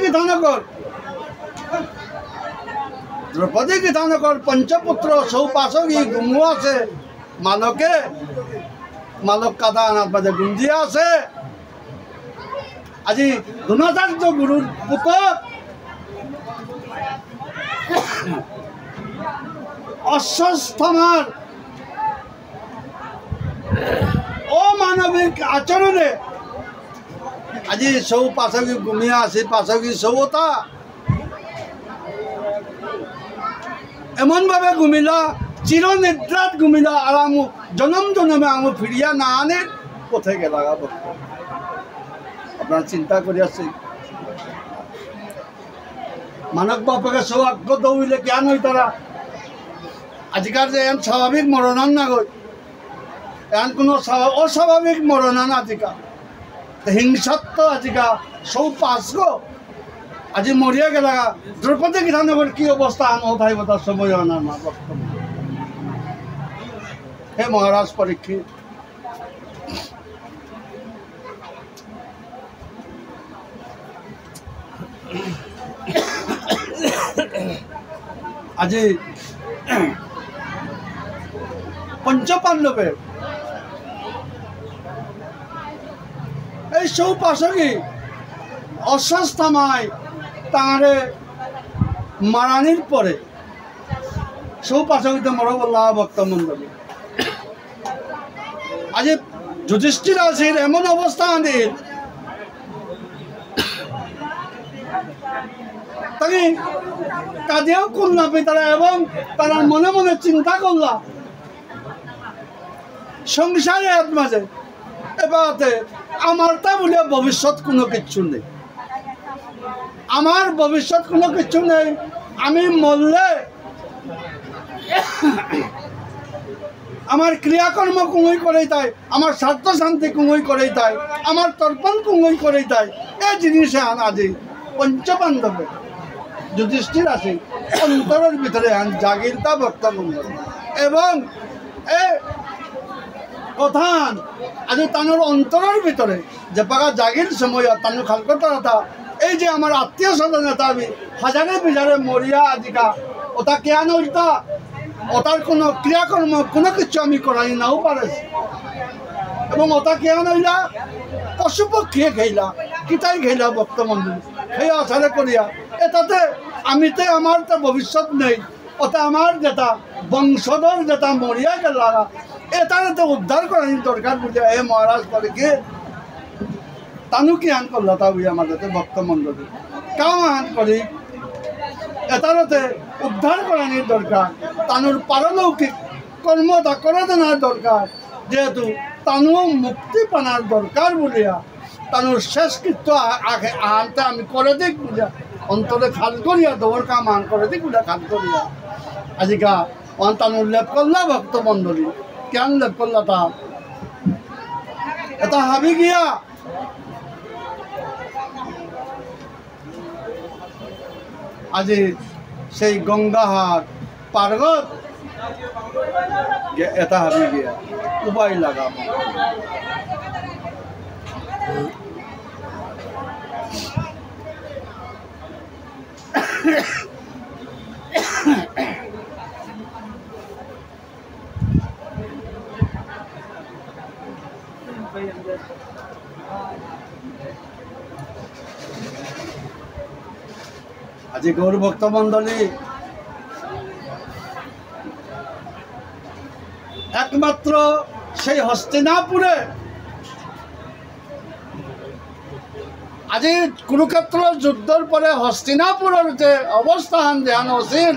গীতানগর পঞ্চপুত্র সৌপাশকী গুমু আছে মালক কাদা আনার মাঝে গুঞ্জিয়া আছে আজি দ্রোণাচার্য গুরুর পুতক অশ্বত্থামার অমানবিক আচরণে আজি সৌ পাশকী গুমিয়া আছে পাশকী সৌতা এমনভাবে ঘুমিলা চিরনিদ্রাত ঘুমিলা আর জনম জনমে আমি ফিরিয়া না আনে কোথায় গেল আপনার চিন্তা করি আছে মানব বাপকে সৌভাগ্য দৌড়িলে কেন হই তারা আজকাল যে এন স্বাভাবিক মরণান না গই এন কোনো অস্বাভাবিক মরণান আজিকাল হিংসাত্ম আজিকা সৌ পাঁচ গো আজি মরিয়া গেল দ্রৌপদী গীতানগর কি অবস্থা আন ভাই তার সময় আনার মা বর্তমান হে মহারাজ পরীক্ষিত আজি পঞ্চপাণ্ডবের এই সৌপাশকী অশ্বত্থামায় তাঁরে মারানির পরে সৌপাশকীতে মরবল্লাহ ভক্তমণ্ডলী আজ যুধিষ্ঠির আসির এমন অবস্থা আনিল তাকে কাঁদিয়াও করলাম তারা এবং তারা মনে মনে চিন্তা করলাম সংসারে মাঝে এবারে আমার তা বলে ভবিষ্যৎ কোনো কিচ্ছু নেই আমার ভবিষ্যৎ কোনো কিছু নেই আমি মরলে আমার ক্রিয়াকর্ম কুঙই করেই তাই আমার স্বার্থ শান্তি কুঙই করেই তাই আমার তর্পণ কুঙই করেই তাই এই জিনিসে আন আজি পঞ্চপাণ্ডবে যুধিষ্ঠির আসি অন্তরের ভিতরে আন জাগিরতা বক্তব্য এবং এ কথান আজি তানোর অন্তরের ভিতরে যে পাকা জাগির সময় তানু খালকতা এই যে আমার আত্মীয় স্বজন এটা আমি হাজারে বিজারে মরিয়া আজিকা ওটা কেন ওইটা ওটার কোনো ক্রিয়াকর্ম কোনো কিছু আমি করাই নাও পারে এবং ওটা কেন হইলা পশু পক্ষীয়ে খেলা কিতাই খেলা বর্তমান সেই আচারে করিয়া এটাতে আমিতে আমার তো ভবিষ্যৎ নেই ওটা আমার যেটা বংশধর যেটা মরিয়া গেল এটার তো উদ্ধার করার দরকার বুঝে এ মহারাজ করে কি তানু কি আন করল তা বুঝে আমার যাতে ভক্তমণ্ডলী কাম আন করি এটারতে উদ্ধার করানোর দরকার তানুর পারলৌকিক কর্মটা করে দেওয়ার দরকার যেহেতু তানু মুক্তি পানার দরকার বলিয়া তানুর শেষকৃত্য আনতে আমি করে দিক বুঝা অন্তরে খাল করিয়া দৌড় কাম আন করে দিক বুঝা খাল করিয়া আজিকা তানুর লেপ করলা ভক্তমণ্ডলী কেন লেপ করলা তা এটা হাবি গিয়া আজি সেই গঙ্গাহাট পার্গত এটা হাবি গিয়া উপায় লাগা আজি গৌর ভক্তমণ্ডলী একমাত্র সেই হস্তিনাপুরে আজি কুরুক্ষেত্র যুদ্ধর পরে হস্তিনাপুরের যে অবস্থান ধ্যান আছিল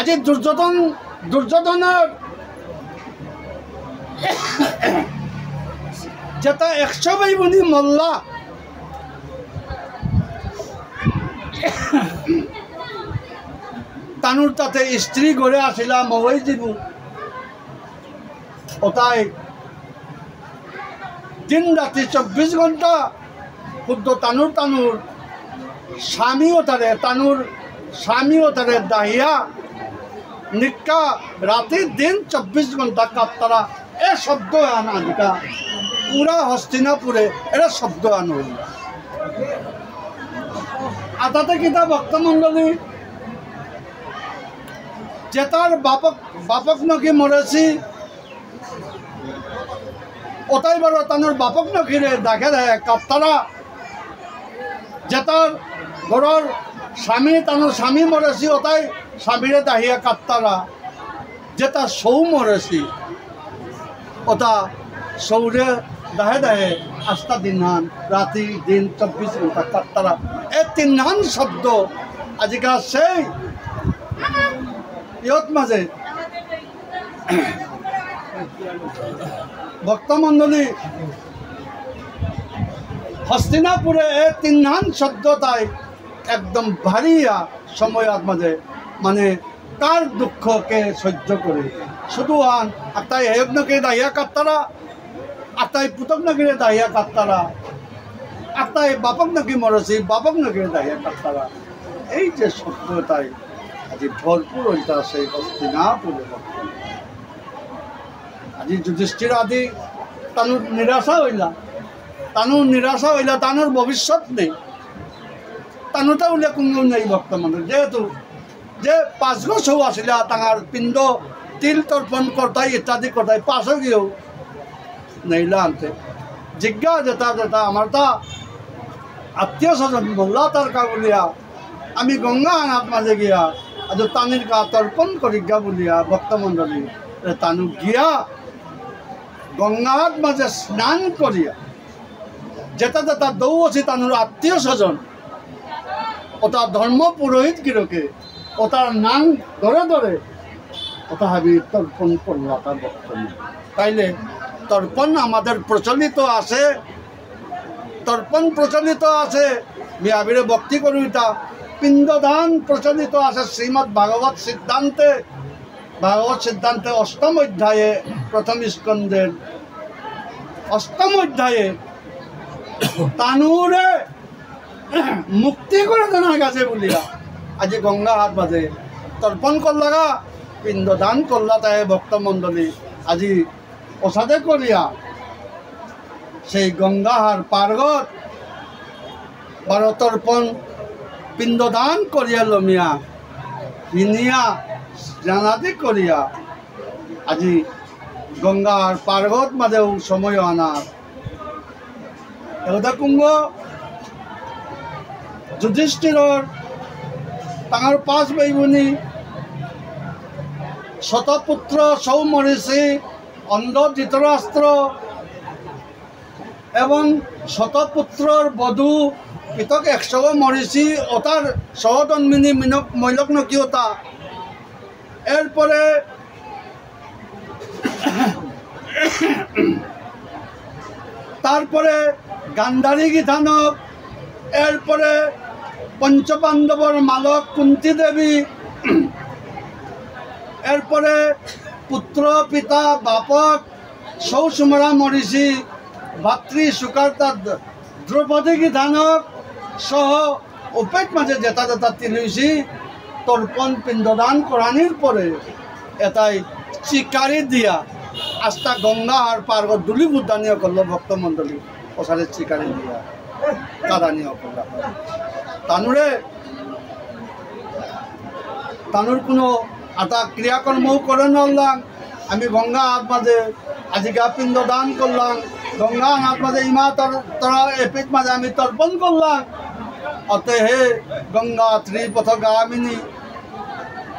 আজি দুর্যোধনের যেটা 100 ভাই বোনি মল্লা তানুর তাতে স্ত্রী গড়ে আসিলা মহই জীবু ওটাই দিন রাত্রি 24 ঘন্টা শুদ্ধ তানুর স্বামীও তারে তানুর স্বামীও তারে দাহিয়া নিকা রাতে দিন 24 ঘন্টা কাত্তারা এ শব্দ আন আদিকা পুরা হস্তিনাপুরে এরা শব্দ আন হইল আতাতে কিতা ভক্তমণ্ডলী যে তার বাপক নকি মরেছি ওটাই বড় তানোর বাপক নকিরে দেখে দেয় কাত্তারা যে তার ঘরের স্বামী তানোর স্বামী মরেছি ওটাই স্বামীরে দাহিয়া কাত্তারা যে তার সৌ মরেছি ওটা সৌরে দাহে দাহে আস্তা দিনহান রাতি দিন 24 ঘন্টা কাত্তারা এ তিনহান শব্দ আজিকাল সেই ইয়ত মাঝে ভক্তমণ্ডলী হস্তিনাপুরে এ তিনহান শব্দ তাই একদম ভারিয়া সময়ত মাঝে মানে কার দুঃখকে সহ্য করে শুধু আন আত্মাই হেয়গ্নকে দাহিয়া কাত্তারা আত্মাই পুতক নগিরে দাহিয়া কাত্তারা আত্মাই বাপক নকি মরছি বাপক নগিরে দাহিয়া কাত্তারা এই যে শব্দ তাই আজি ভরপুর হইতা সেই হস্তিনাপুরে আজি যুধিষ্ঠির আদি তানুর নিরাশা হইলা তানুর ভবিষ্যৎ নেই তানুটা উল্লেখ কোনো নেই বর্তমানে যেহেতু যে 5 বছর আসলে তাঙার পিণ্ড তিল তর্পণ করতাই ইত্যাদি করতাই পাশে গিয়েও নেইলা আনতে জিজ্ঞা যেটা আমার তা আত্মীয় স্বজন বললা তার কাবুলিয়া আমি গঙ্গা আনাত মাঝে গিয়া আজ তানির গা তর্পণ করি গা বলিয়া ভক্তমণ্ডলী তানু গিয়া গঙ্গার মাঝে স্নান করিয়া যেটা দৌ আছে তানুর আত্মীয় স্বজন ওটা ধর্ম পুরোহিত কিরকে ওটার নাম ধরে ধরে ওটা হাবি তর্পণ করল তার বক্তব্য তাইলে তর্পণ আমাদের প্রচলিত আছে বিহাবিরে ভক্তি করিতা পিণ্ডদান প্রচলিত আছে শ্রীমদ্ ভাগবত সিদ্ধান্তে অষ্টম অধ্যায়ে প্রথম স্কন্ধের অষ্টম অধ্যায়ে তানুরে মুক্তি করে জানা গেছে বলিয়া আজি গঙ্গা হাত বাজে তর্পণ করলাগা পিণ্ডদান করলা তাই ভক্তমণ্ডলী আজি প্রসাদে করিয়া সেই গঙ্গাহার পার্গত বারো তর্পণ পিণ্ডদান করিয়া লমিয়া হিনিয়া জানাতি করিয়া আজি গঙ্গার পার্গত মাঝেও সময় আনার এটা কুঙ্গ যুধিষ্ঠিরর তাঁর 5 ভাই ভনী শতপুত্র সৌ মরিষি অন্ধ ধৃতরাষ্ট্র এবং শতপুত্রর বধূ পৃথক 100 মরিষি ও তার সহধর্মিনী মৈলক নকিয়তা এরপরে তারপরে গান্ধারী গীতানক এরপরে পঞ্চপাণ্ডবর মালক কুন্তী দেবী এরপরে পুত্র পিতা বাপক সৌসুমরা মরিষি ভাতৃ সুকার্তা দ্রৌপদী গীতানক সহ উপেট মাঝে যেটা তিলুইছি তর্পণ পিণ্ডদান করানির পরে এটাই চিকারি দিয়া আস্তা গঙ্গা আর পার্বত দুলি উদ্যানীয় করলো ভক্তমণ্ডলী ওসারে চিকারি দিয়া কাদানীয় করল তানুর কোনো আটা ক্রিয়াকর্মও করে নলাম আমি গঙ্গা হাত মাঝে আজিকা পিণ্ডদান করলাম গঙ্গা হাত মাঝে ইমা তোরা এপিট মাঝে আমি তর্পণ করলাম অতে হে গঙ্গা ত্রিপথগামিনী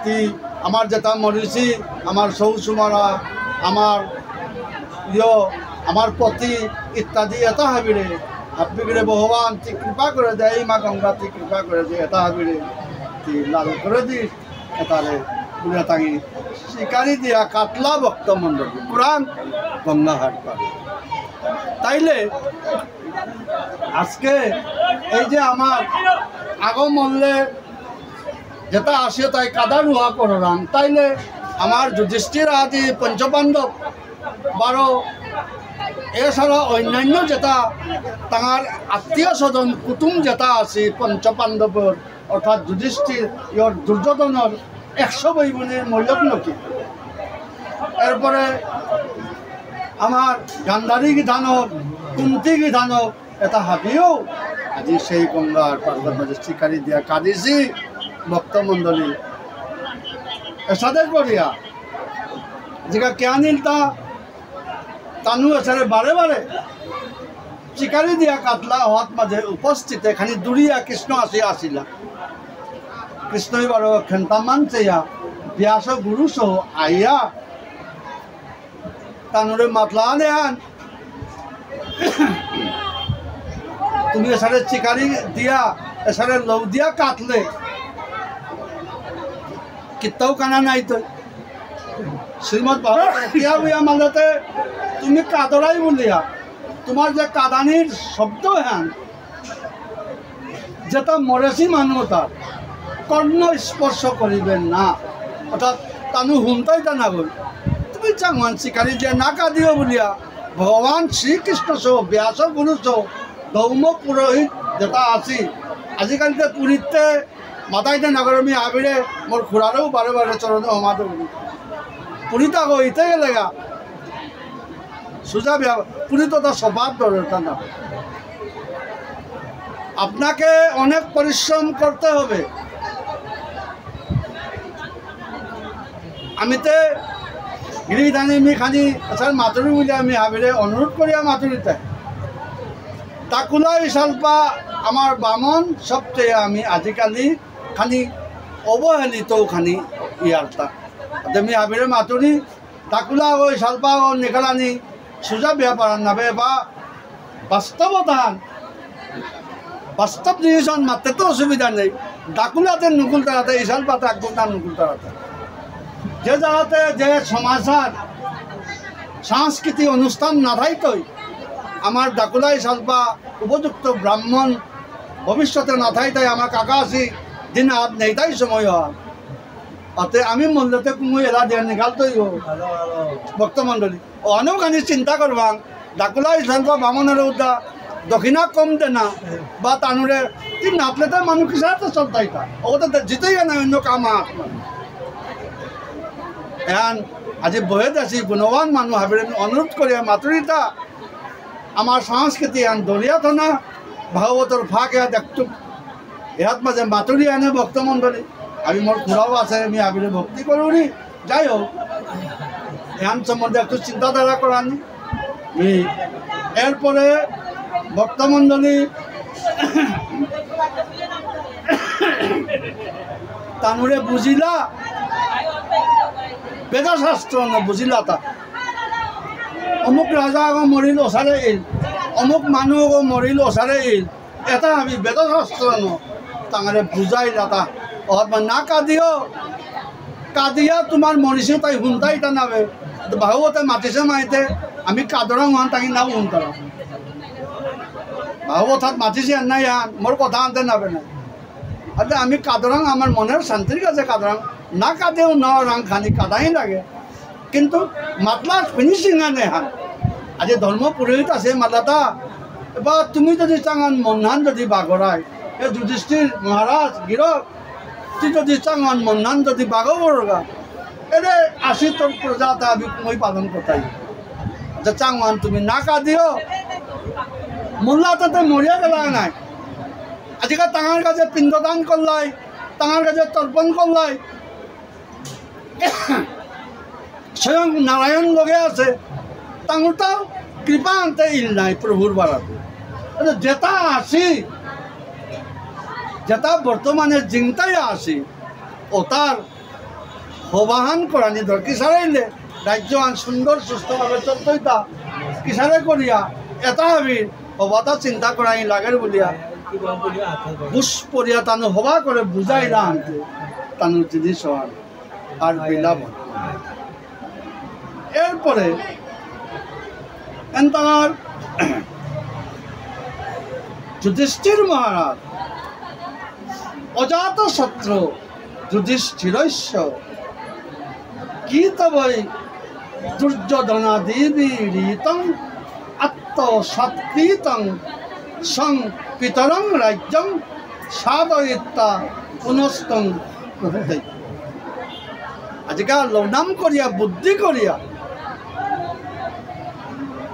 তুই আমার যেটা মরিছি আমার সৌসুমারা আমার আমার পতি ইত্যাদি এটা হাবিরে হাবিরে ভগবান তুই কৃপা করে দে এই মা গঙ্গা তুই কৃপা করে দে এটা হাবিরে তুই লাল করে দিস এটারে পুরে তাঙি শিকারি দিয়া কাটলা ভক্তমণ্ডলী পুরাণ গঙ্গা হাট পারে তাইলে আজকে এই যে আমার আগমল্লে যেটা আসে তাই কাদা রুহা করলাম তাইলে আমার যুধিষ্ঠির আদি পঞ্চপাণ্ডব 12 এছাড়া অন্যান্য যেটা তাঁর আত্মীয় স্বজন কুটুম যেটা আছে পঞ্চপাণ্ডবর অর্থাৎ যুধিষ্ঠির ইয়র দুর্যোধনের 100 ভাই বোনের মূল্য কি এরপরে আমার গান্ধারী দানব কুন্তি দানব এটা হাবিও আজি সেই গঙ্গার পার্বত মাঝে শিকারি দিয়া কাঁদিছি ভক্তমণ্ডলী এসাদে করিয়া যেটা কে আনিল তা তানু এসারে বারে বারে শিকারি দিয়া কাতলা হওয়ার মাঝে উপস্থিত এখানে দূরিয়া কৃষ্ণ আসিলা কৃষ্ণ এবার খেন্তামান চেয়া ব্যাস গুরু সহ আইয়া তানুরে মাতলা আন তুমি এসারে শিকারি দিয়া এসারে লৌ দিয়া কাটলে কিতাও কানা নাই তো শ্রীমদ ভাগবত মালতে তুমি কাদরাই বলিয়া তোমার যে কাদানির শব্দ হ্যাঁ যেটা মরেছি মানুষ তার কর্ণ স্পর্শ করিবেন না অর্থাৎ তানু হুমতাই তা না বল তুমি চাঙান শিকারি যে না কাঁদিও বলিয়া ভগবান শ্রীকৃষ্ণ সহ ব্যাস গুরু সহ ধৌম পুরোহিত যেটা আছি আজিকালিতে পুরীতে মাথাইতে নাগরমি আবিরে মোর খুড়ারেও বারে বারে চরণে হমাতে বলি পুরীতে আগো ইতে গেলে গা সোজা পুরী তো তার স্বভাব দরকার না আপনাকে অনেক পরিশ্রম করতে হবে আমিতে গিরিধানি মি খানি আসার মাতুরি বলে আমি আবিরে অনুরোধ করিয়া মাতুরিতে তাকুলা ইশাল্পা আমার বামন সবচেয়ে আমি আজিকালি খানি অবহেলিত খানি ইয়ারটা আমি আবিরে মাতুরি তাকুলা ওই শাল্পা ও নিকালানি সোজা ব্যাপার নাবে বা বাস্তবতান বাস্তব জিনিস মারতে তো অসুবিধা নেই ডাকুলাতে নুকুল তাড়াতে ইশাল্পাতে আকবুলটা নুকুল তাড়াতে যে জায়গাতে যে সমাচার সাংস্কৃতিক অনুষ্ঠান না থাকতই আমার ডাকুলা ইশাল্পা উপযুক্ত ব্রাহ্মণ ভবিষ্যতে না থাকতে আমার কাকা আছি দিন হাত নেই তাই সময় হয় অতে আমি মূল্যতে কুমুই এলা দিয়ে নিকালতই ভক্তমণ্ডলী অনেকখানি চিন্তা করবাং ডাকুলা ইশাল্পা বামনের উদ্যা দক্ষিণা কম দে না বা তানুরে তুই নাতলে তো মানুষ কিসাতে চলতাইতা ওটা জিতেই না অন্য কাম এখন আজি বহে আছি গুণবান মানুষ ভাবে অনুরোধ করিয়া মাতুরিতা আমার সংস্কৃতি এখন দরিয়া থানা ভাগবতর ফাঁক ইয়া দেখতো ইহাত মাঝে মাতুরি আনে ভক্তমণ্ডলী আমি মোর খুড়াও আছে আমি আবিরে ভক্তি করি যাই হোক এখন সম্বন্ধে একটু চিন্তাধারা করানি এরপরে ভক্তমণ্ডলী তানুরে বুঝিলা বেদশাস্ত্র বুঝিলা তা অমুক রাজা আগো মরিল ওসারে ইল অমুক মানুহ আগো মরিল ওসারে ইল এটা আমি বেদশাস্ত্র তাঙারে বুঝাইলা তা না কাঁদিয়া তোমার মরিছে তাই হুনতাই তা নাবে ভাগবতে মাতিছে মাইতে আমি কাদরং হন তাই নাও হুনতারা ভাগবত মাতিছে নাই আন মোর কথা আনতে নাবে না আচ্ছা আমি কাদরং আমার মনের শান্তির কাছে কাদরং না কাঁদেও ন রং খানি কাদাই লাগে কিন্তু মাতলা ফিনিশিং আনে হান আজি ধর্ম পুরোহিত আছে মাতলাটা বা তুমি যদি চাঙান মনহান যদি বাগরায় এ যুধিষ্ঠির মহারাজ গিরক তুই যদি চাঙান মনহান যদি বাগবরগা এরে 80 তোর প্রজাতা আমি মই পালন করতাই আচ্ছা চাঙান তুমি না কাঁদিও মোল্লাটাতে মরিয়া গেলা নাই আজিকাল তাঙার কাছে পিণ্ডদান করলাই তাঙার কাছে তর্পণ করলাই স্বয়ং নারায়ণ লগে আছে তাঙরটাও কৃপা আনতে ইল নাই প্রভুর বাড়াতে যেটা আসি যেটা বর্তমানে জিংতাই আসি ও তার হবাহান করানি ধর কিসারাইলে রাজ্য আন সুন্দর সুস্থভাবে চলতই তা কিসারে করিয়া এটা আমি হবাটা চিন্তা করাই লাগের বলিয়া বুস পড়িয়া তানু হবা করে বুঝাই না আনতে তানু জিনিস হন আর বিলাপ এরপরে তার যুধিষ্ঠির মহারাজ অজাত শত্রু যুধিষ্ঠিরস্য কি তবই দুর্যোধনাদি রীতম তত সৎকৃতং সং পিতরং রাজ্যং সাদয়িত্তা পুনস্তং প্রভৃতি। আজিকাল লৌনাম করিয়া বুদ্ধি করিয়া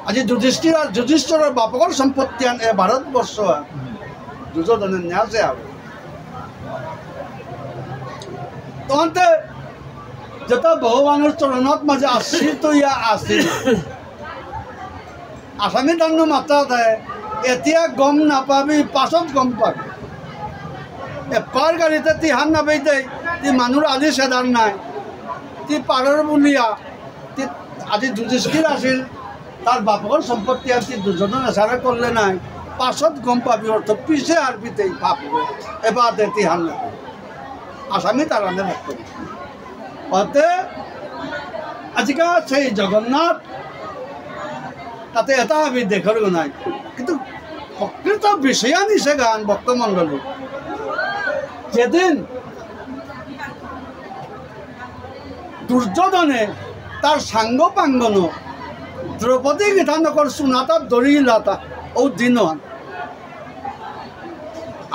আজি যুধিষ্ঠিৰৰ বাপকৰ সম্পত্তি আন এই ভাৰতবৰ্ষ দুৰ্যোধনে ন্যাসে হবে তহতে যেটা ভগৱানৰ চৰণত মাজে আশ্ৰিত আছিল আসামী দান্ন মাত্ৰা দেয় এতিয়া গম নাপাবি পাছত গম পাবি এপাৰ গাড়ীতে তিহান নাপাই দেই তি মানুহৰ আজি চেদাৰ নাই তি পাৰৰ বুলিয়া তি আজি যুধিষ্ঠিৰ আছিল তার বাপর সম্পত্তি আর তি দুর্যোধন এসারা করলে নাই পাছত গম পাবি অর্থ পিছে আর পিতেই পাপ এবার তিহান নাপাবি আসামি তার আনে ভক্ত অতে আজিকাল সেই জগন্নাথ তাতে এটা আমি দেখার নাই কিন্তু প্রকৃত বিষয়া নিছে গান ভক্তমণ্ডলী যেদিন দুর্যোধনে তার সাঙ্গ পাঙ্গন দ্রৌপদী গীতানকর সোনাতার দরিলাতা ও দিন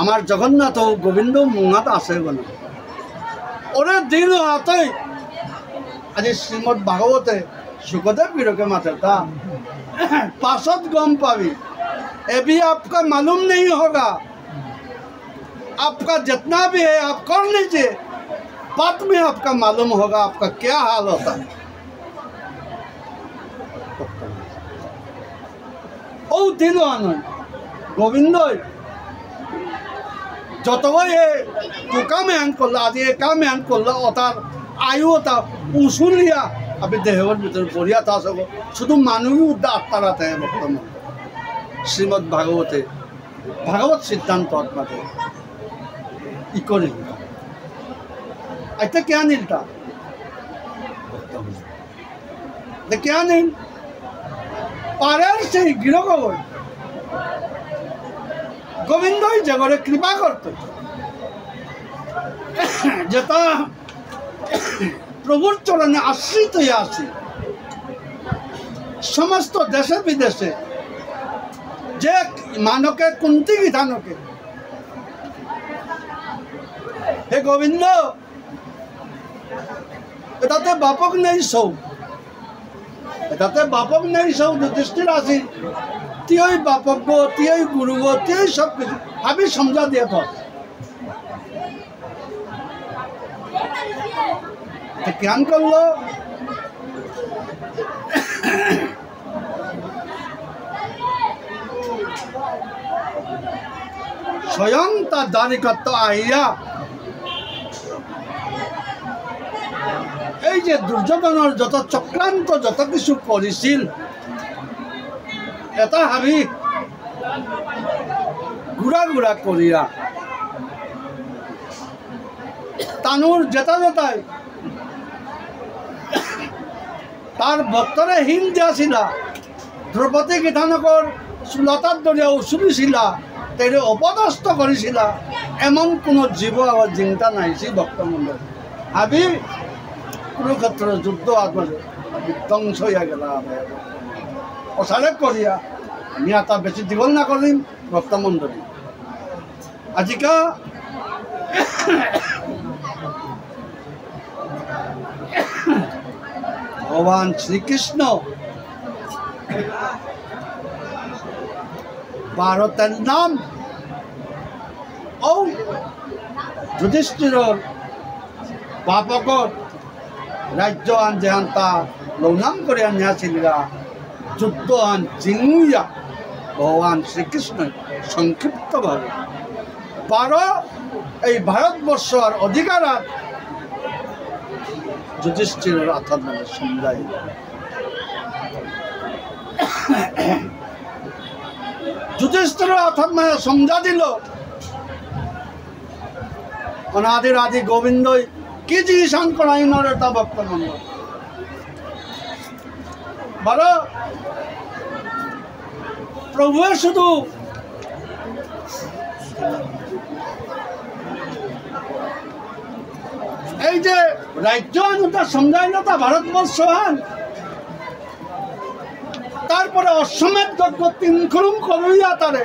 আমার জগন্নাথ ও গোবিন্দ মুঙাত আছে গণ ওরে দিন হাতই আজি শ্রীমদ ভাগবতে सुखदेव वीरों के माते था पासत गम पावी अभी आपका मालूम नहीं होगा आपका जितना भी है आप कर लीजिए बाद में आपका मालूम होगा आपका क्या हाल होता है ओ दिन गोविंद যত পোকা মেহান করলো আজি একা মেহান করলো ওটার আয়ু ওটা উসুলিয়া আপনি দেহের ভিতরে পড়িয়া তা সব শুধু মানুষই উদ্দা আত্মারা থাকে বর্তমান শ্রীমদ ভাগবতে ভাগবত সিদ্ধান্ত আত্মাতে ই করি এটা क्या নীলটা क्या নীল পারের সেই গৃহকবর গোবিন্দই জগরে কৃপা করত যেটা প্রভুর চরণে আশ্রিত হয়ে আছে সমস্ত দেশে বিদেশে যে মানকে কুন্তি বিধানকে হে গোবিন্দ এটাতে বাপক নেই সৌ এটাতে বাপক নেই সৌ যুধিষ্ঠির আসি তুই বাপক গো তুই গুরু গো তুই সব কিছু আমি সমঝা দিয়ে তো জ্ঞান করলো স্বয়ং তার দারিকত্ব আইয়া এই যে দুর্যোধনের যত চক্রান্ত যত কিছু করেছিল এটা ভাবি ঘুরা ঘুরা করিয়া তানুর যেটা যেটাই তার ভক্তরে হীন দিয়াছিলা দ্রৌপদী গীতানকর সুলতার দরিয়া উচুলিছিলা তেরে অপদস্থ করেছিলা এমন কোনো জীব আবার চিন্তা নাইছি ভক্তমণ্ডল ভাবি কুরুক্ষেত্র যুদ্ধ আত্মারে বিধ্বংস হইয়া গেল প্রসারে করিয়া আমি এটা বেশি দীঘল না করিম ভক্তমণ্ডলী আজিকা ভগবান শ্রীকৃষ্ণ ভারতের নাম ও যুধিষ্ঠির বাপকর রাজ্য আন যেহান তা লৌনাম করে নিয়েছিলা যুদ্ধ আন জিঙুইয়া ভগবান শ্রীকৃষ্ণ সংক্ষিপ্তভাবে 12 এই ভারতবর্ষ আর অধিকার যুধিষ্ঠিরের অর্থাৎ মানে সমঝাই যুধিষ্ঠিরের অর্থাৎ মানে সমঝা দিল অনাদির আদি গোবিন্দই কি জিনিস আন করাই নরে তা ভক্তমন্ড বড় প্রভু শুধু এই যে রাজ্য আনুতা সমঝাইল তা ভারতবর্ষ হান তারপরে অশ্বমেধ যজ্ঞ 3 খুরুম করিয়া তারে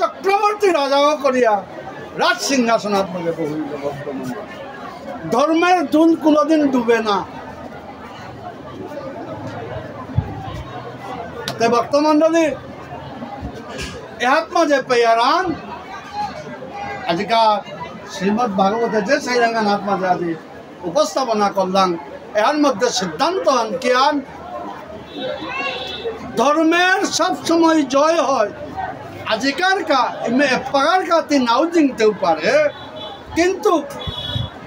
চক্রবর্তী রাজাও করিয়া রাজ সিংহাসনাত বলে বহিল বর্তমান। ধর্মের দুল কোনোদিন ডুবে না। ভক্তমণ্ডলী এহাত মাঝে পেয়ারান আজকাল শ্রীমদ্ ভাগবতে যে সেইরাঙ্গানাথ মাঝে আজি উপস্থাপনা করলাম, এর মধ্যে সিদ্ধান্ত আন ধর্মের সব সময় জয় হয়। আজিকার পাগার কাতি নাও জিংতেও পারে, কিন্তু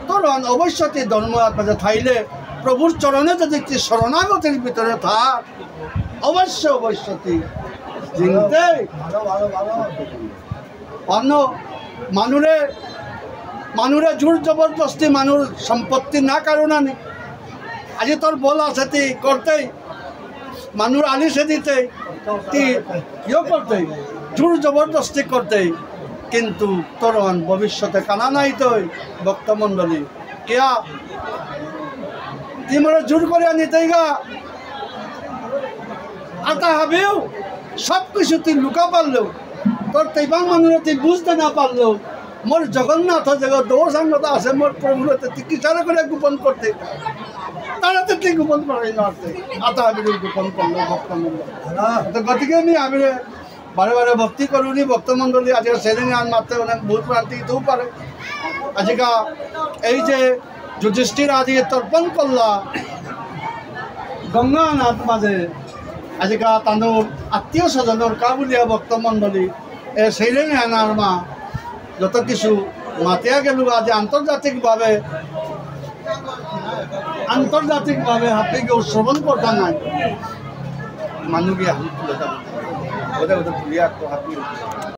তোর অবশ্যই ধর্ম মাঝে থাইলে প্রভুর চরণে যদি একটি শরণাগতির ভিতরে থাক অবশ্যই জিংতে অন্য মানুরে জোর জবরদস্তি মানুষ সম্পত্তি না কারণে নেই। আজি তোর বল আছে তি করতেই মানুষ আলিসে দিতে ইয়ে করতে জোর জবরদস্তি করতে, কিন্তু তোর ভবিষ্যতে কানা নাই তৈ ভক্তমণ্ডলী কিয়া তুই মনে জোর করে নিতেই গা আতা হাবিও সব কিছু তুই লুকা পারলেও তোর তেইবাং মানুষ তুই বুঝতে না পারলেও মোর জগন্নাথ জগৎ দৌসাঙ্গতা আছে মোর প্রভুরতে তুই কিসারা করে গোপন করতে তারাতে তুই গোপন করাই নড়তে আতা হাবির গোপন করলো ভক্তমণ্ডলী। তো গতিকে আমি হাবিরে বারে বারে ভক্তি করুনি ভক্তমণ্ডলী আজকে সেদিন আন মারতে অনেক ভূত প্রান্তি দিতেও পারে। আজকা এই যে যুধিষ্ঠির আদি তর্পণ করলা গঙ্গানাথ মাঝে আজকা তানোর আত্মীয় স্বজনের কাবুলিয়া ভক্তমণ্ডলী এ সেইরেন আনার মা যত কিছু মাতিয়া গেল আজ আন্তর্জাতিকভাবে হাতে কেউ শ্রবণ করতে নাই মানুষ গিয়ে হাত তুলে ওদের পুলিয়া হাত